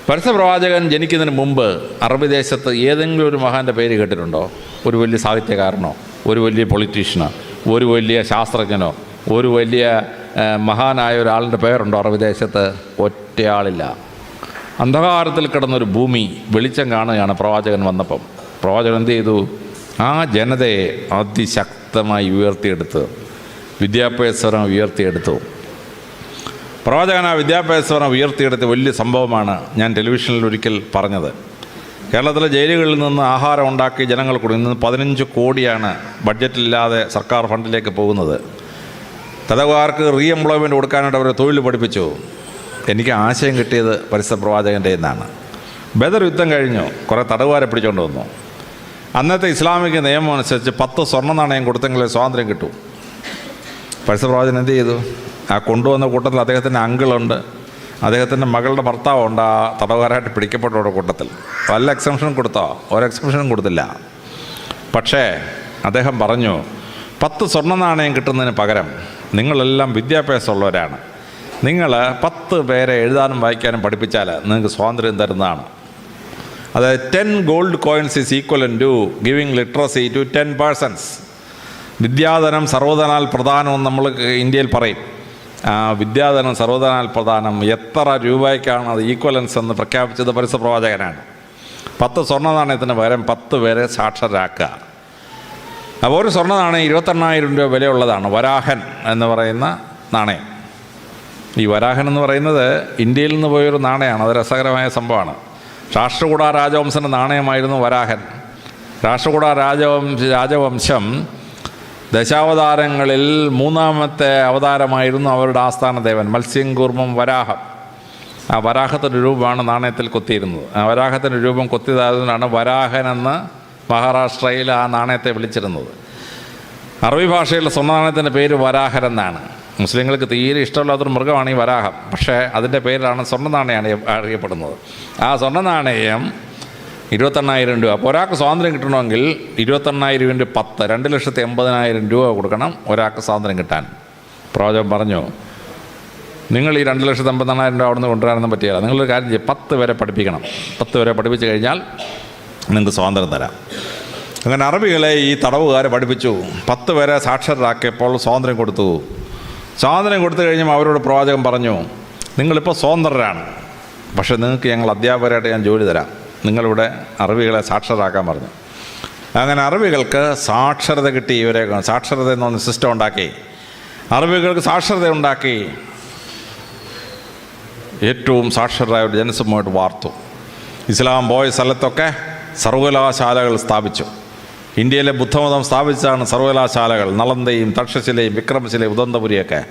പരസ്യപ്രവാചകൻ ജനിക്കുന്നതിന് മുമ്പ് അറബി ദേശത്ത് ഏതെങ്കിലും ഒരു മഹാൻ്റെ പേര് കേട്ടിട്ടുണ്ടോ? ഒരു വലിയ സാഹിത്യകാരനോ, ഒരു വലിയ പൊളിറ്റീഷ്യനോ, ഒരു വലിയ ശാസ്ത്രജ്ഞനോ, ഒരു വലിയ മഹാനായ ഒരാളിൻ്റെ പേരുണ്ടോ അറബി ദേശത്ത്? ഒറ്റയാളില്ല. അന്ധകാരത്തിൽ കിടന്നൊരു ഭൂമി വെളിച്ചം കാണുകയാണ് പ്രവാചകൻ വന്നപ്പം. പ്രവാചകൻ എന്ത് ചെയ്തു? ആ ജനതയെ അതിശക്തമായി ഉയർത്തിയെടുത്ത്, വിദ്യാഭ്യാസം ഉയർത്തിയെടുത്തു. പ്രവാചകൻ ആ വിദ്യാഭ്യാസം ഉയർത്തിയെടുത്ത് വലിയ സംഭവമാണ് ഞാൻ ടെലിവിഷനിൽ ഒരിക്കൽ പറഞ്ഞത്. കേരളത്തിലെ ജയിലുകളിൽ നിന്ന് ആഹാരം ഉണ്ടാക്കി ജനങ്ങൾ കൊടുക്കും. ഇന്ന് 15 കോടിയാണ് ബഡ്ജറ്റില്ലാതെ സർക്കാർ ഫണ്ടിലേക്ക് പോകുന്നത്. തടവുകാർക്ക് റീ എംപ്ലോയ്മെൻറ്റ് കൊടുക്കാനായിട്ട് അവരെ തൊഴിൽ പഠിപ്പിച്ചു. എനിക്ക് ആശയം കിട്ടിയത് പരിശുദ്ധ പ്രവാചകൻ്റെ നിന്നാണ്. ബദർ യുദ്ധം കഴിഞ്ഞു. കുറേ തടവുകാരെ പിടിച്ചുകൊണ്ട് വന്നു. അന്നത്തെ ഇസ്ലാമിക നിയമം അനുസരിച്ച് 10 സ്വർണ്ണ നാണയം കൊടുത്തെങ്കിലേ സ്വാതന്ത്ര്യം കിട്ടൂ. പരിശുദ്ധ പ്രവാചകൻ എന്ത് ചെയ്തു? ആ കൊണ്ടുവന്ന കൂട്ടത്തിൽ അദ്ദേഹത്തിൻ്റെ അങ്കിളുണ്ട്, അദ്ദേഹത്തിൻ്റെ മകളുടെ ഭർത്താവുണ്ട് ആ തടവുകാരായിട്ട് പിടിക്കപ്പെട്ടവരുടെ കൂട്ടത്തിൽ. വല്ല എക്സംഷനും കൊടുത്തോ? ഒരു എക്സംഷനും കൊടുത്തില്ല. പക്ഷേ അദ്ദേഹം പറഞ്ഞു, 10 സ്വർണ്ണ നാണയം കിട്ടുന്നതിന് പകരം നിങ്ങളെല്ലാം വിദ്യാഭ്യാസമുള്ളവരാണ്, നിങ്ങൾ 10 പേരെ എഴുതാനും വായിക്കാനും പഠിപ്പിച്ചാൽ നിങ്ങൾക്ക് സ്വാതന്ത്ര്യം തരുന്നതാണ്. അതായത് 10 gold coins is equivalent to giving literacy to 10 persons. വിദ്യാധനം സർവ്വധനാൽ പ്രധാനമെന്ന് നമ്മൾ ഇന്ത്യയിൽ പറയും. വിദ്യാധനം സർവ്വധനാൽ പ്രധാനം, എത്ര രൂപയ്ക്കാണ് അത് ഈക്വലൻസ് എന്ന് പ്രഖ്യാപിച്ചത് പരിശുദ്ധ പ്രവാചകനാണ്. 10 സ്വർണ്ണ നാണയത്തിന് പകരം 10 പേരെ സാക്ഷരരാക്കുക. അപ്പോൾ ഒരു സ്വർണ്ണ നാണയം 28,000 രൂപ വിലയുള്ളതാണ്. വരാഹൻ എന്ന് പറയുന്ന നാണയം. ഈ വരാഹൻ എന്ന് പറയുന്നത് ഇന്ത്യയിൽ നിന്ന് പോയൊരു നാണയമാണ്. അത് രസകരമായ സംഭവമാണ്. രാഷ്ട്രകൂട രാജവംശൻ്റെ നാണയമായിരുന്നു വരാഹൻ. രാഷ്ട്രകൂട രാജവംശം ദശാവതാരങ്ങളിൽ 3ാമത്തെ അവതാരമായിരുന്നു അവരുടെ ആസ്ഥാന ദേവൻ മത്സ്യംകൂർമ്മം വരാഹം. ആ വരാഹത്തിൻ്റെ രൂപമാണ് നാണയത്തിൽ കൊത്തിയിരുന്നത്. ആ വരാഹത്തിൻ്റെ രൂപം കൊത്തിയതായതുകൊണ്ടാണ് വരാഹൻ എന്ന് മഹാരാഷ്ട്രയിൽ ആ നാണയത്തെ വിളിച്ചിരുന്നത്. അറബി ഭാഷയിലെ സ്വർണ്ണ നാണയത്തിൻ്റെ പേര് വരാഹൻ എന്നാണ്. മുസ്ലിങ്ങൾക്ക് തീരെ ഇഷ്ടമില്ലാത്തൊരു മൃഗമാണ് ഈ വരാഹം. പക്ഷേ അതിൻ്റെ പേരിലാണ് സ്വർണ്ണ നാണയമാണ് അറിയപ്പെടുന്നത്. ആ സ്വർണ്ണ നാണയം 28,000 രൂപ. അപ്പോൾ ഒരാൾക്ക് സ്വാതന്ത്ര്യം കിട്ടണമെങ്കിൽ 28,000 × 10 2,80,000 രൂപ കൊടുക്കണം ഒരാൾക്ക് സ്വാതന്ത്ര്യം കിട്ടാൻ. പ്രവാചകൻ പറഞ്ഞു, നിങ്ങൾ ഈ 2,80,000 രൂപ അവിടെ നിന്ന് കൊണ്ടുവരാനൊന്നും പറ്റില്ല. നിങ്ങളൊരു കാര്യം ചെയ്യും, 10 പേരെ പഠിപ്പിക്കണം. 10 പേരെ പഠിപ്പിച്ച് കഴിഞ്ഞാൽ നിങ്ങൾക്ക് സ്വാതന്ത്ര്യം തരാം. അങ്ങനെ അറബികളെ ഈ തടവുകാരെ പഠിപ്പിച്ചു. 10 പേരെ സാക്ഷരരാക്കിയപ്പോൾ സ്വാതന്ത്ര്യം കൊടുത്തു. സ്വാതന്ത്ര്യം കൊടുത്തു കഴിഞ്ഞപ്പോൾ അവരോട് പ്രവാചകൻ പറഞ്ഞു, നിങ്ങളിപ്പോൾ സ്വതന്ത്രരാണ്, പക്ഷേ നിങ്ങൾക്ക് ഞങ്ങൾ അധ്യാപകരായിട്ട് ഞാൻ ജോലി തരാം. നിങ്ങളിവിടെ അറബികളെ സാക്ഷരരാക്കാൻ പറഞ്ഞു. അങ്ങനെ അറബികൾക്ക് സാക്ഷരത കിട്ടി. ഇവരെ സാക്ഷരത എന്ന് പറഞ്ഞ സിസ്റ്റം ഉണ്ടാക്കി. അറബികൾക്ക് സാക്ഷരത ഉണ്ടാക്കി. ഏറ്റവും സാക്ഷരരായ ഒരു ജനസമൂഹമായിട്ട് വാർത്തു. ഇസ്ലാം പോയ സ്ഥലത്തൊക്കെ സർവകലാശാലകൾ സ്ഥാപിച്ചു. ഇന്ത്യയിലെ ബുദ്ധമതം സ്ഥാപിച്ചതാണ് സർവകലാശാലകൾ. നളന്ദയും തക്ഷശിലയും വിക്രമശിലയും ഉദന്തപുരിയൊക്കെ.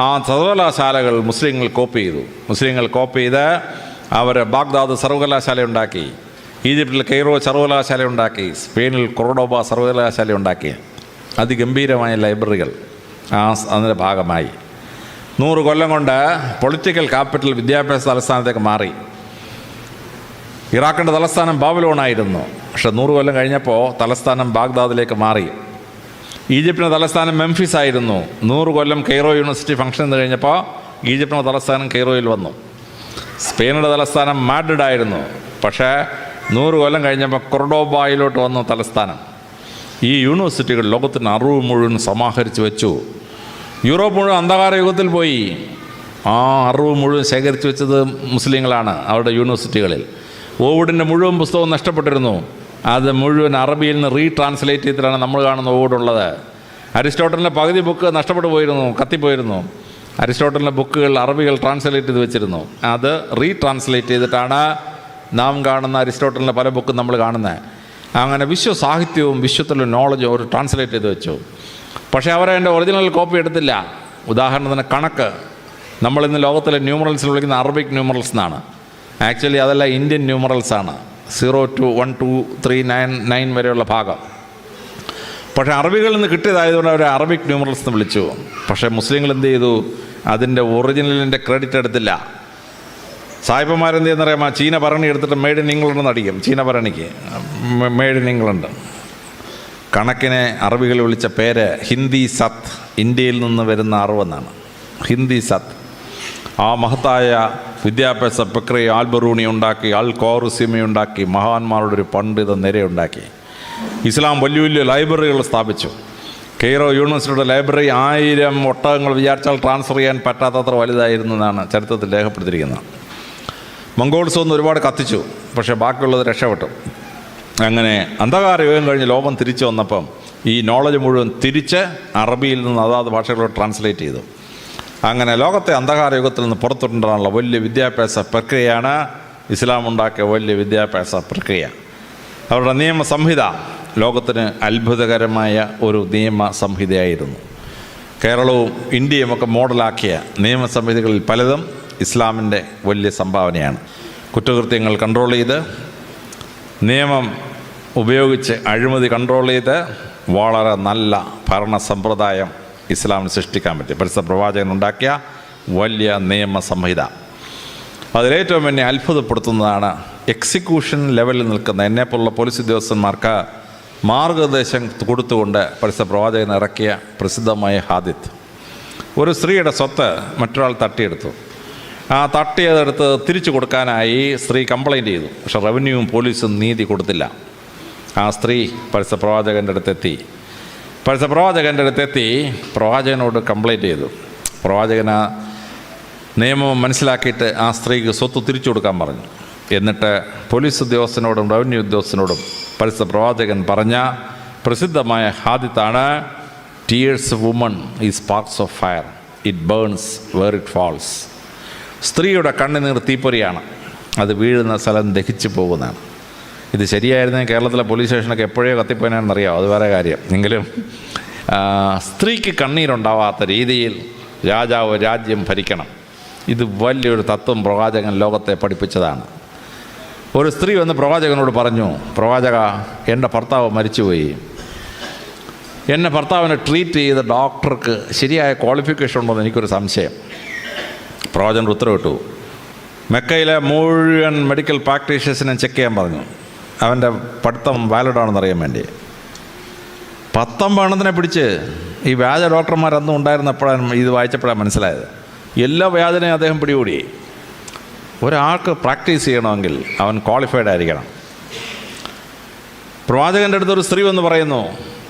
ആ സർവകലാശാലകൾ മുസ്ലിങ്ങൾ കോപ്പി ചെയ്തു. മുസ്ലിങ്ങൾ കോപ്പി ചെയ്ത് അവർ ബാഗ്ദാദ് സർവകലാശാല ഉണ്ടാക്കി, ഈജിപ്തിൽ കെയ്റോ സർവകലാശാല ഉണ്ടാക്കി, സ്പെയിനിൽ കൊർഡോബ സർവകലാശാല ഉണ്ടാക്കി. അതിഗംഭീരമായ ലൈബ്രറികൾ അതിൻ്റെ ഭാഗമായി. 100 കൊല്ലം കൊണ്ട് പൊളിറ്റിക്കൽ ക്യാപിറ്റൽ വിദ്യാഭ്യാസ തലസ്ഥാനത്തേക്ക് മാറി. ഇറാഖിൻ്റെ തലസ്ഥാനം ബാബിലോണായിരുന്നു. പക്ഷെ 100 കൊല്ലം കഴിഞ്ഞപ്പോൾ തലസ്ഥാനം ബാഗ്ദാദിലേക്ക് മാറി. ഈജിപ്തിൻ്റെ തലസ്ഥാനം മെംഫിസ് ആയിരുന്നു. 100 കൊല്ലം കെയ്റോ യൂണിവേഴ്സിറ്റി ഫംഗ്ഷൻ ചെയ്ത് കഴിഞ്ഞപ്പോൾ ഈജിപ്തിൻ്റെ തലസ്ഥാനം കെയ്റോയിൽ വന്നു. സ്പെയിനിൻ്റെ തലസ്ഥാനം മാഡ്രിഡ് ആയിരുന്നു. പക്ഷേ 100 കൊല്ലം കഴിഞ്ഞപ്പോൾ കൊർഡോബായിലോട്ട് വന്നു തലസ്ഥാനം. ഈ യൂണിവേഴ്സിറ്റികൾ ലോകത്തിന് അറിവ് മുഴുവൻ സമാഹരിച്ച് വെച്ചു. യൂറോപ്പ് മുഴുവൻ അന്ധകാര യുഗത്തിൽ പോയി. ആ അറിവ് മുഴുവൻ ശേഖരിച്ച് വെച്ചത് മുസ്ലിങ്ങളാണ് അവരുടെ യൂണിവേഴ്സിറ്റികളിൽ. ഓവിഡിൻ്റെ മുഴുവൻ പുസ്തകവും നഷ്ടപ്പെട്ടിരുന്നു. അത് മുഴുവൻ അറബിയിൽ നിന്ന് റീട്രാൻസ്ലേറ്റ് ചെയ്തിട്ടാണ് നമ്മൾ കാണുന്ന ഓവിഡുള്ളത്. അരിസ്റ്റോട്ടലിൻ്റെ പകുതി ബുക്ക് നഷ്ടപ്പെട്ടു പോയിരുന്നു, കത്തിപ്പോയിരുന്നു. അരിസ്റ്റോട്ടലിൻ്റെ ബുക്കുകൾ അറബികൾ ട്രാൻസ്ലേറ്റ് ചെയ്ത് വെച്ചിരുന്നു. അത് റീട്രാൻസ്ലേറ്റ് ചെയ്തിട്ടാണ് നാം കാണുന്ന അരിസ്റ്റോട്ടലിൻ്റെ പല ബുക്കും നമ്മൾ കാണുന്നത്. അങ്ങനെ വിശ്വസാഹിത്യവും വിശ്വത്തിലുള്ള നോളജും അവർ ട്രാൻസ്ലേറ്റ് ചെയ്ത് വെച്ചു. പക്ഷേ അവരതിൻ്റെ ഒറിജിനൽ കോപ്പി എടുത്തില്ല. ഉദാഹരണത്തിന് കണക്ക്, നമ്മളിന്ന് ലോകത്തിലെ ന്യൂമറൽസിൽ വിളിക്കുന്ന അറബിക് ന്യൂമറൽസ് എന്നാണ്. ആക്ച്വലി അതല്ല, ഇന്ത്യൻ ന്യൂമറൽസാണ്. 0 to 1 2 3 9 9 വരെയുള്ള ഭാഗം. പക്ഷേ അറബികളിൽ നിന്ന് കിട്ടിയതായതുകൊണ്ട് അവർ അറബിക് ന്യൂമറൽസ് എന്ന് വിളിച്ചു. പക്ഷേ മുസ്ലിങ്ങൾ എന്ത് ചെയ്തു? അതിൻ്റെ ഒറിജിനലിൻ്റെ ക്രെഡിറ്റ് എടുത്തില്ല. സായിപ്പന്മാരെന്ത് ചെയ്യുന്നറിയാമോ? ചീന ഭരണി എടുത്തിട്ട് മെയ്ഡ് ഇൻ ഇംഗ്ലണ്ട് എന്ന് അടിക്കും. ചീന ഭരണിക്ക് മെയ്ഡ് ഇൻ ഇംഗ്ലണ്ട്. കണക്കിനെ അറബികൾ വിളിച്ച പേര് ഹിന്ദി സത്ത്, ഇന്ത്യയിൽ നിന്ന് വരുന്ന അറിവെന്നാണ്. ഹിന്ദി സത്ത്. ആ മഹത്തായ വിദ്യാഭ്യാസ പ്രക്രിയ ആൽബറൂണി ഉണ്ടാക്കി, അൽ ഖ്വാറിസിമി ഉണ്ടാക്കി, മഹാന്മാരുടെ ഒരു പണ്ഡിത നിരയുണ്ടാക്കി. ഇസ്ലാം വലിയ വലിയ ലൈബ്രറികൾ സ്ഥാപിച്ചു. കെയ്റോ യൂണിവേഴ്സിറ്റിയുടെ ലൈബ്രറി 1000 ഒട്ടകങ്ങൾ വിചാരിച്ചാൽ ട്രാൻസ്ഫർ ചെയ്യാൻ പറ്റാത്തത്ര വലുതായിരുന്നു എന്നാണ് ചരിത്രത്തിൽ രേഖപ്പെടുത്തിയിരിക്കുന്നത്. മംഗോൾസ് ഒന്ന് ഒരുപാട് കത്തിച്ചു, പക്ഷേ ബാക്കിയുള്ളത് രക്ഷപ്പെട്ടു. അങ്ങനെ അന്ധകാര യുഗം കഴിഞ്ഞ് ലോകം തിരിച്ചു വന്നപ്പം ഈ നോളജ് മുഴുവൻ തിരിച്ച് അറബിയിൽ നിന്ന് അതാത് ഭാഷകളോട് ട്രാൻസ്ലേറ്റ് ചെയ്തു. അങ്ങനെ ലോകത്തെ അന്ധകാര യുഗത്തിൽ നിന്ന് പുറത്തുകൊണ്ടുവരാനുള്ള വലിയ വിദ്യാഭ്യാസ പ്രക്രിയയാണ് ഇസ്ലാം ഉണ്ടാക്കിയ വലിയ വിദ്യാഭ്യാസ പ്രക്രിയ. അവരുടെ നിയമസംഹിത ലോകത്തിന് അത്ഭുതകരമായ ഒരു നിയമസംഹിതയായിരുന്നു. കേരളവും ഇന്ത്യയുമൊക്കെ മോഡലാക്കിയ നിയമസംഹിതകളിൽ പലതും ഇസ്ലാമിൻ്റെ വലിയ സംഭാവനയാണ്. കുറ്റകൃത്യങ്ങൾ കൺട്രോൾ ചെയ്ത്, നിയമം ഉപയോഗിച്ച് അഴിമതി കൺട്രോൾ ചെയ്ത് വളരെ നല്ല ഭരണ സമ്പ്രദായം ഇസ്ലാമിന് സൃഷ്ടിക്കാൻ പറ്റി. പരിശുദ്ധ പ്രവാചകൻ ഉണ്ടാക്കിയ വലിയ നിയമസംഹിത. അതിലേറ്റവും എന്നെ അത്ഭുതപ്പെടുത്തുന്നതാണ് എക്സിക്യൂഷൻ ലെവലിൽ നിൽക്കുന്ന എന്നെപ്പോലുള്ള പോലീസ് ഉദ്യോഗസ്ഥന്മാർക്ക് മാർഗനിർദ്ദേശം കൊടുത്തുകൊണ്ട് പരിശുദ്ധ പ്രവാചകൻ ഇറക്കിയ പ്രസിദ്ധമായ ഹാദിത്ത്. ഒരു സ്ത്രീയുടെ സ്വത്ത് മറ്റൊരാൾ തട്ടിയെടുത്തു. ആ തട്ടിയതെടുത്ത് തിരിച്ചു കൊടുക്കാനായി സ്ത്രീ കംപ്ലൈൻറ്റ് ചെയ്തു. പക്ഷെ റവന്യൂവും പോലീസും നീതി കൊടുത്തില്ല. ആ സ്ത്രീ പരിശുദ്ധ പ്രവാചകൻ്റെ അടുത്തെത്തി. പ്രവാചകനോട് കംപ്ലൈൻറ്റ് ചെയ്തു. പ്രവാചകൻ ആ നിയമം മനസ്സിലാക്കിയിട്ട് ആ സ്ത്രീക്ക് സ്വത്ത് തിരിച്ചു കൊടുക്കാൻ പറഞ്ഞു. എന്നിട്ട് പോലീസ് ഉദ്യോഗസ്ഥനോടും റവന്യൂ ഉദ്യോഗസ്ഥനോടും പരിശുദ്ധ പ്രവാചകൻ പറഞ്ഞ പ്രസിദ്ധമായ ഹാദിത്താണ്, ടീയേഴ്സ് വുമൺ ഈ sparks of fire, it burns where it falls. സ്ത്രീയുടെ കണ്ണുനീർ തീപ്പൊരിയാണ്, അത് വീഴുന്ന സ്ഥലം ദഹിച്ചു പോകുന്നതാണ്. ഇത് ശരിയായിരുന്നെങ്കിൽ കേരളത്തിലെ പോലീസ് സ്റ്റേഷനൊക്കെ എപ്പോഴേ കത്തിപ്പോയാണെന്നറിയാം, അത് വേറെ കാര്യം. എങ്കിലും സ്ത്രീക്ക് കണ്ണീരുണ്ടാവാത്ത രീതിയിൽ രാജാവ് രാജ്യം ഭരിക്കണം. ഇത് വലിയൊരു തത്വം പ്രവാചകൻ ലോകത്തെ പഠിപ്പിച്ചതാണ്. ഒരു സ്ത്രീ വന്ന് പ്രവാചകനോട് പറഞ്ഞു, പ്രവാചക, എൻ്റെ ഭർത്താവ് മരിച്ചുപോയി. എന്നെ ഭർത്താവിനെ ട്രീറ്റ് ചെയ്ത ഡോക്ടർക്ക് ശരിയായ ക്വാളിഫിക്കേഷൻ ഉണ്ടോ എന്ന് എനിക്കൊരു സംശയം. പ്രവാചകൻ ഉത്തരവിട്ടു, മെക്കയിലെ മുഴുവൻ മെഡിക്കൽ പ്രാക്ടീഷേഴ്സിനെ ചെക്ക് ചെയ്യാൻ പറഞ്ഞു. അവൻ്റെ പഠിത്തം വാലിഡാണെന്ന് അറിയാൻ വേണ്ടി. 19 പിടിച്ച് ഈ വ്യാജ ഡോക്ടർമാരൊന്നും ഉണ്ടായിരുന്നപ്പോഴാണ് ഇത് വായിച്ചപ്പോഴാണ് മനസ്സിലായത്. എല്ലാ വ്യാജനെയും അദ്ദേഹം പിടികൂടി. ഒരാൾക്ക് പ്രാക്ടീസ് ചെയ്യണമെങ്കിൽ അവൻ ക്വാളിഫൈഡ് ആയിരിക്കണം. പ്രവാചകൻ്റെ അടുത്തൊരു സ്ത്രീ വന്ന് പറയുന്നു,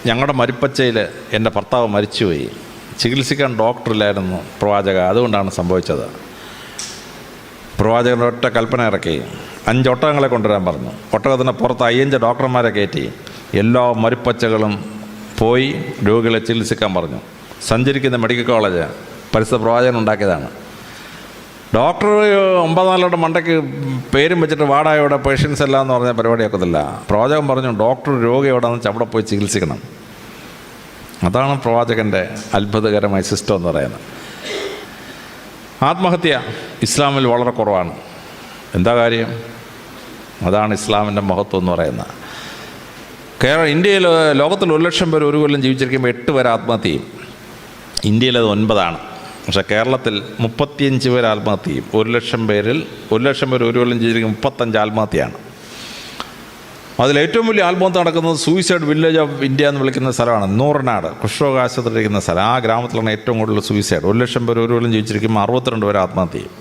ഞങ്ങളുടെ മരിപ്പച്ചയിൽ എൻ്റെ ഭർത്താവ് മരിച്ചുപോയി, ചികിത്സിക്കാൻ ഡോക്ടറില്ലായിരുന്നു പ്രവാചക, അതുകൊണ്ടാണ് സംഭവിച്ചത്. പ്രവാചകൻ്റെ ഒറ്റ കൽപ്പന ഇറക്കി 5 ഒട്ടകങ്ങളെ കൊണ്ടുവരാൻ പറഞ്ഞു. ഒട്ടകത്തിൻ്റെ പുറത്ത് 5 ഡോക്ടർമാരെ കയറ്റി എല്ലാ മരിപ്പച്ചകളും പോയി രോഗികളെ ചികിത്സിക്കാൻ പറഞ്ഞു. സഞ്ചരിക്കുന്ന മെഡിക്കൽ കോളേജ് പരിശുദ്ധ പ്രവാചകൻ ഉണ്ടാക്കിയതാണ്. ഡോക്ടർ 9 മണ്ടയ്ക്ക് പേരും വെച്ചിട്ട് വാടായോടെ പേഷ്യൻസ് എല്ലാം എന്ന് പറഞ്ഞ പരിപാടിയാക്കത്തില്ല. പ്രവാചകൻ പറഞ്ഞു, ഡോക്ടർ രോഗി എവിടെയാണെന്ന് വെച്ചാൽ അവിടെ പോയി ചികിത്സിക്കണം. അതാണ് പ്രവാചകൻ്റെ അത്ഭുതകരമായ സിസ്റ്റം എന്ന് പറയുന്നത്. ആത്മഹത്യ ഇസ്ലാമിൽ വളരെ കുറവാണ്. എന്താ കാര്യം? അതാണ് ഇസ്ലാമിൻ്റെ മഹത്വം എന്ന് പറയുന്നത്. ഇന്ത്യയിൽ ലോകത്തിൽ 1 ലക്ഷം പേർ ഒരു കൊല്ലം ജീവിച്ചിരിക്കുമ്പോൾ 8 പേർ ആത്മഹത്യ ചെയ്യും. ഇന്ത്യയിലത് 9ആണ്. പക്ഷേ കേരളത്തിൽ 35 പേർ ആത്മഹത്യ ചെയ്യും. 1 ലക്ഷം പേർ ഒരു കൊല്ലം ജീവിച്ചിരിക്കുമ്പോൾ 35 ആത്മഹത്യയാണ്. അതിലേറ്റവും വലിയ ആത്മഹത്യ നടക്കുന്നത് സൂയിസൈഡ് വില്ലേജ് ഓഫ് ഇന്ത്യ എന്ന് വിളിക്കുന്ന സ്ഥലമാണ്. നൂറനാട് കുഷ്ഠരോഗാശുപത്രിയിരിക്കുന്ന സ്ഥലം. ആ ഗ്രാമത്തിലാണ് ഏറ്റവും കൂടുതൽ സൂയിസൈഡ്. 1 ലക്ഷം പേർ ഒരു കൊല്ലം ജീവിച്ചിരിക്കുമ്പോൾ 62 പേർ ആത്മഹത്യ ചെയ്യും.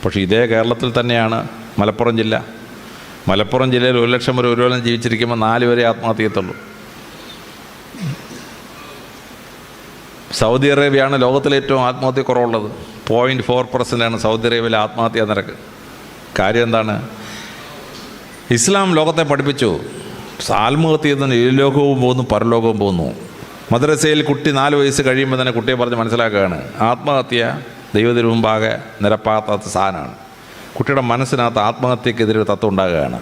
പക്ഷേ ഇതേ കേരളത്തിൽ തന്നെയാണ് മലപ്പുറം ജില്ല. മലപ്പുറം ജില്ലയിൽ 1 ലക്ഷം പേർ ഒരു കൊല്ലം ജീവിച്ചിരിക്കുമ്പോൾ 4 പേരെ ആത്മഹത്യ ചെയ്യത്തുള്ളൂ. സൗദി അറേബ്യയാണ് ലോകത്തിലെ ഏറ്റവും ആത്മഹത്യ കുറവുള്ളത്. 0.4% സൗദി അറേബ്യയിലെ ആത്മഹത്യാ നിരക്ക്. കാര്യം എന്താണ്? ഇസ്ലാം ലോകത്തെ പഠിപ്പിച്ചു, ആത്മഹത്യ ചെയ്യുന്ന ലോകവും പോകുന്നു, പരലോകവും പോകുന്നു. മദ്രസയിൽ കുട്ടി 4 വയസ്സ് കഴിയുമ്പോൾ തന്നെ കുട്ടിയെ പറഞ്ഞ് മനസ്സിലാക്കുകയാണ്, ആത്മഹത്യ ദൈവത്തിന് മുമ്പാകെ നിരപ്പാകാത്ത സാധനമാണ്. കുട്ടിയുടെ മനസ്സിനകത്ത് ആത്മഹത്യക്കെതിരെ തത്വം ഉണ്ടാകുകയാണ്.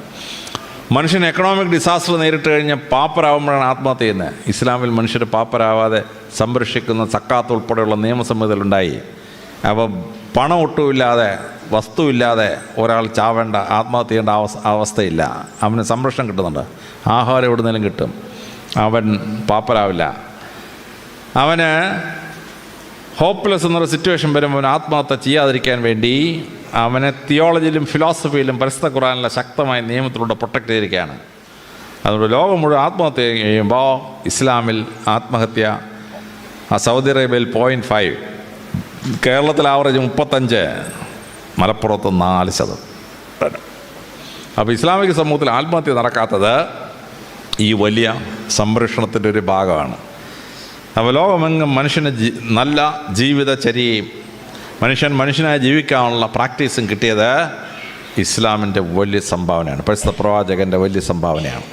മനുഷ്യൻ എക്കണോമിക് ഡിസാസ്റ്റർ നേരിട്ട് കഴിഞ്ഞ് പാപ്പരാകുമ്പോഴാണ് ആത്മഹത്യ ചെയ്യുന്നത്. ഇസ്ലാമിൽ മനുഷ്യർ പാപ്പരാവാതെ സംരക്ഷിക്കുന്ന സക്കാത്ത് ഉൾപ്പെടെയുള്ള നിയമസംഹിതകളുണ്ടായി. അപ്പോൾ പണം ഒട്ടുമില്ലാതെ വസ്തുവില്ലാതെ ഒരാൾ ചാവേണ്ട, ആത്മഹത്യ ചെയ്യേണ്ട അവസ്ഥയില്ല. അവന് സംരക്ഷണം കിട്ടുന്നുണ്ട്, ആഹാരം എവിടുന്നേലും കിട്ടും, അവൻ പാപ്പരാവില്ല. അവന് ഹോപ്പ്ലെസ് എന്നൊരു സിറ്റുവേഷൻ വരുമ്പോൾ അവൻ ആത്മഹത്യ ചെയ്യാതിരിക്കാൻ വേണ്ടി അവനെ തിയോളജിയിലും ഫിലോസഫിയിലും പരിശുദ്ധ ഖുർആനിലെ ശക്തമായ നിയമത്തിലൂടെ പ്രൊട്ടക്റ്റ് ചെയ്തിരിക്കുകയാണ്. അതുകൊണ്ട് ലോകം മുഴുവൻ ആത്മഹത്യ ചെയ്യുമ്പോൾ ഇസ്ലാമിൽ ആത്മഹത്യ സൗദി അറേബ്യയിൽ 0.5, കേരളത്തിൽ ആവറേജ് 35, മലപ്പുറത്ത് 4%. അപ്പോൾ ഇസ്ലാമിക സമൂഹത്തിൽ ആത്മഹത്യ നടക്കാത്തത് ഈ വലിയ സംരക്ഷണത്തിൻ്റെ ഒരു ഭാഗമാണ്. അപ്പോൾ ലോകമെങ്ങും മനുഷ്യന് നല്ല ജീവിതചര്യയും മനുഷ്യനായി ജീവിക്കാനുള്ള പ്രാക്ടീസും കിട്ടിയത് ഇസ്ലാമിൻ്റെ വലിയ സംഭാവനയാണ്, പരിശുദ്ധ പ്രവാചകൻ്റെ വലിയ സംഭാവനയാണ്.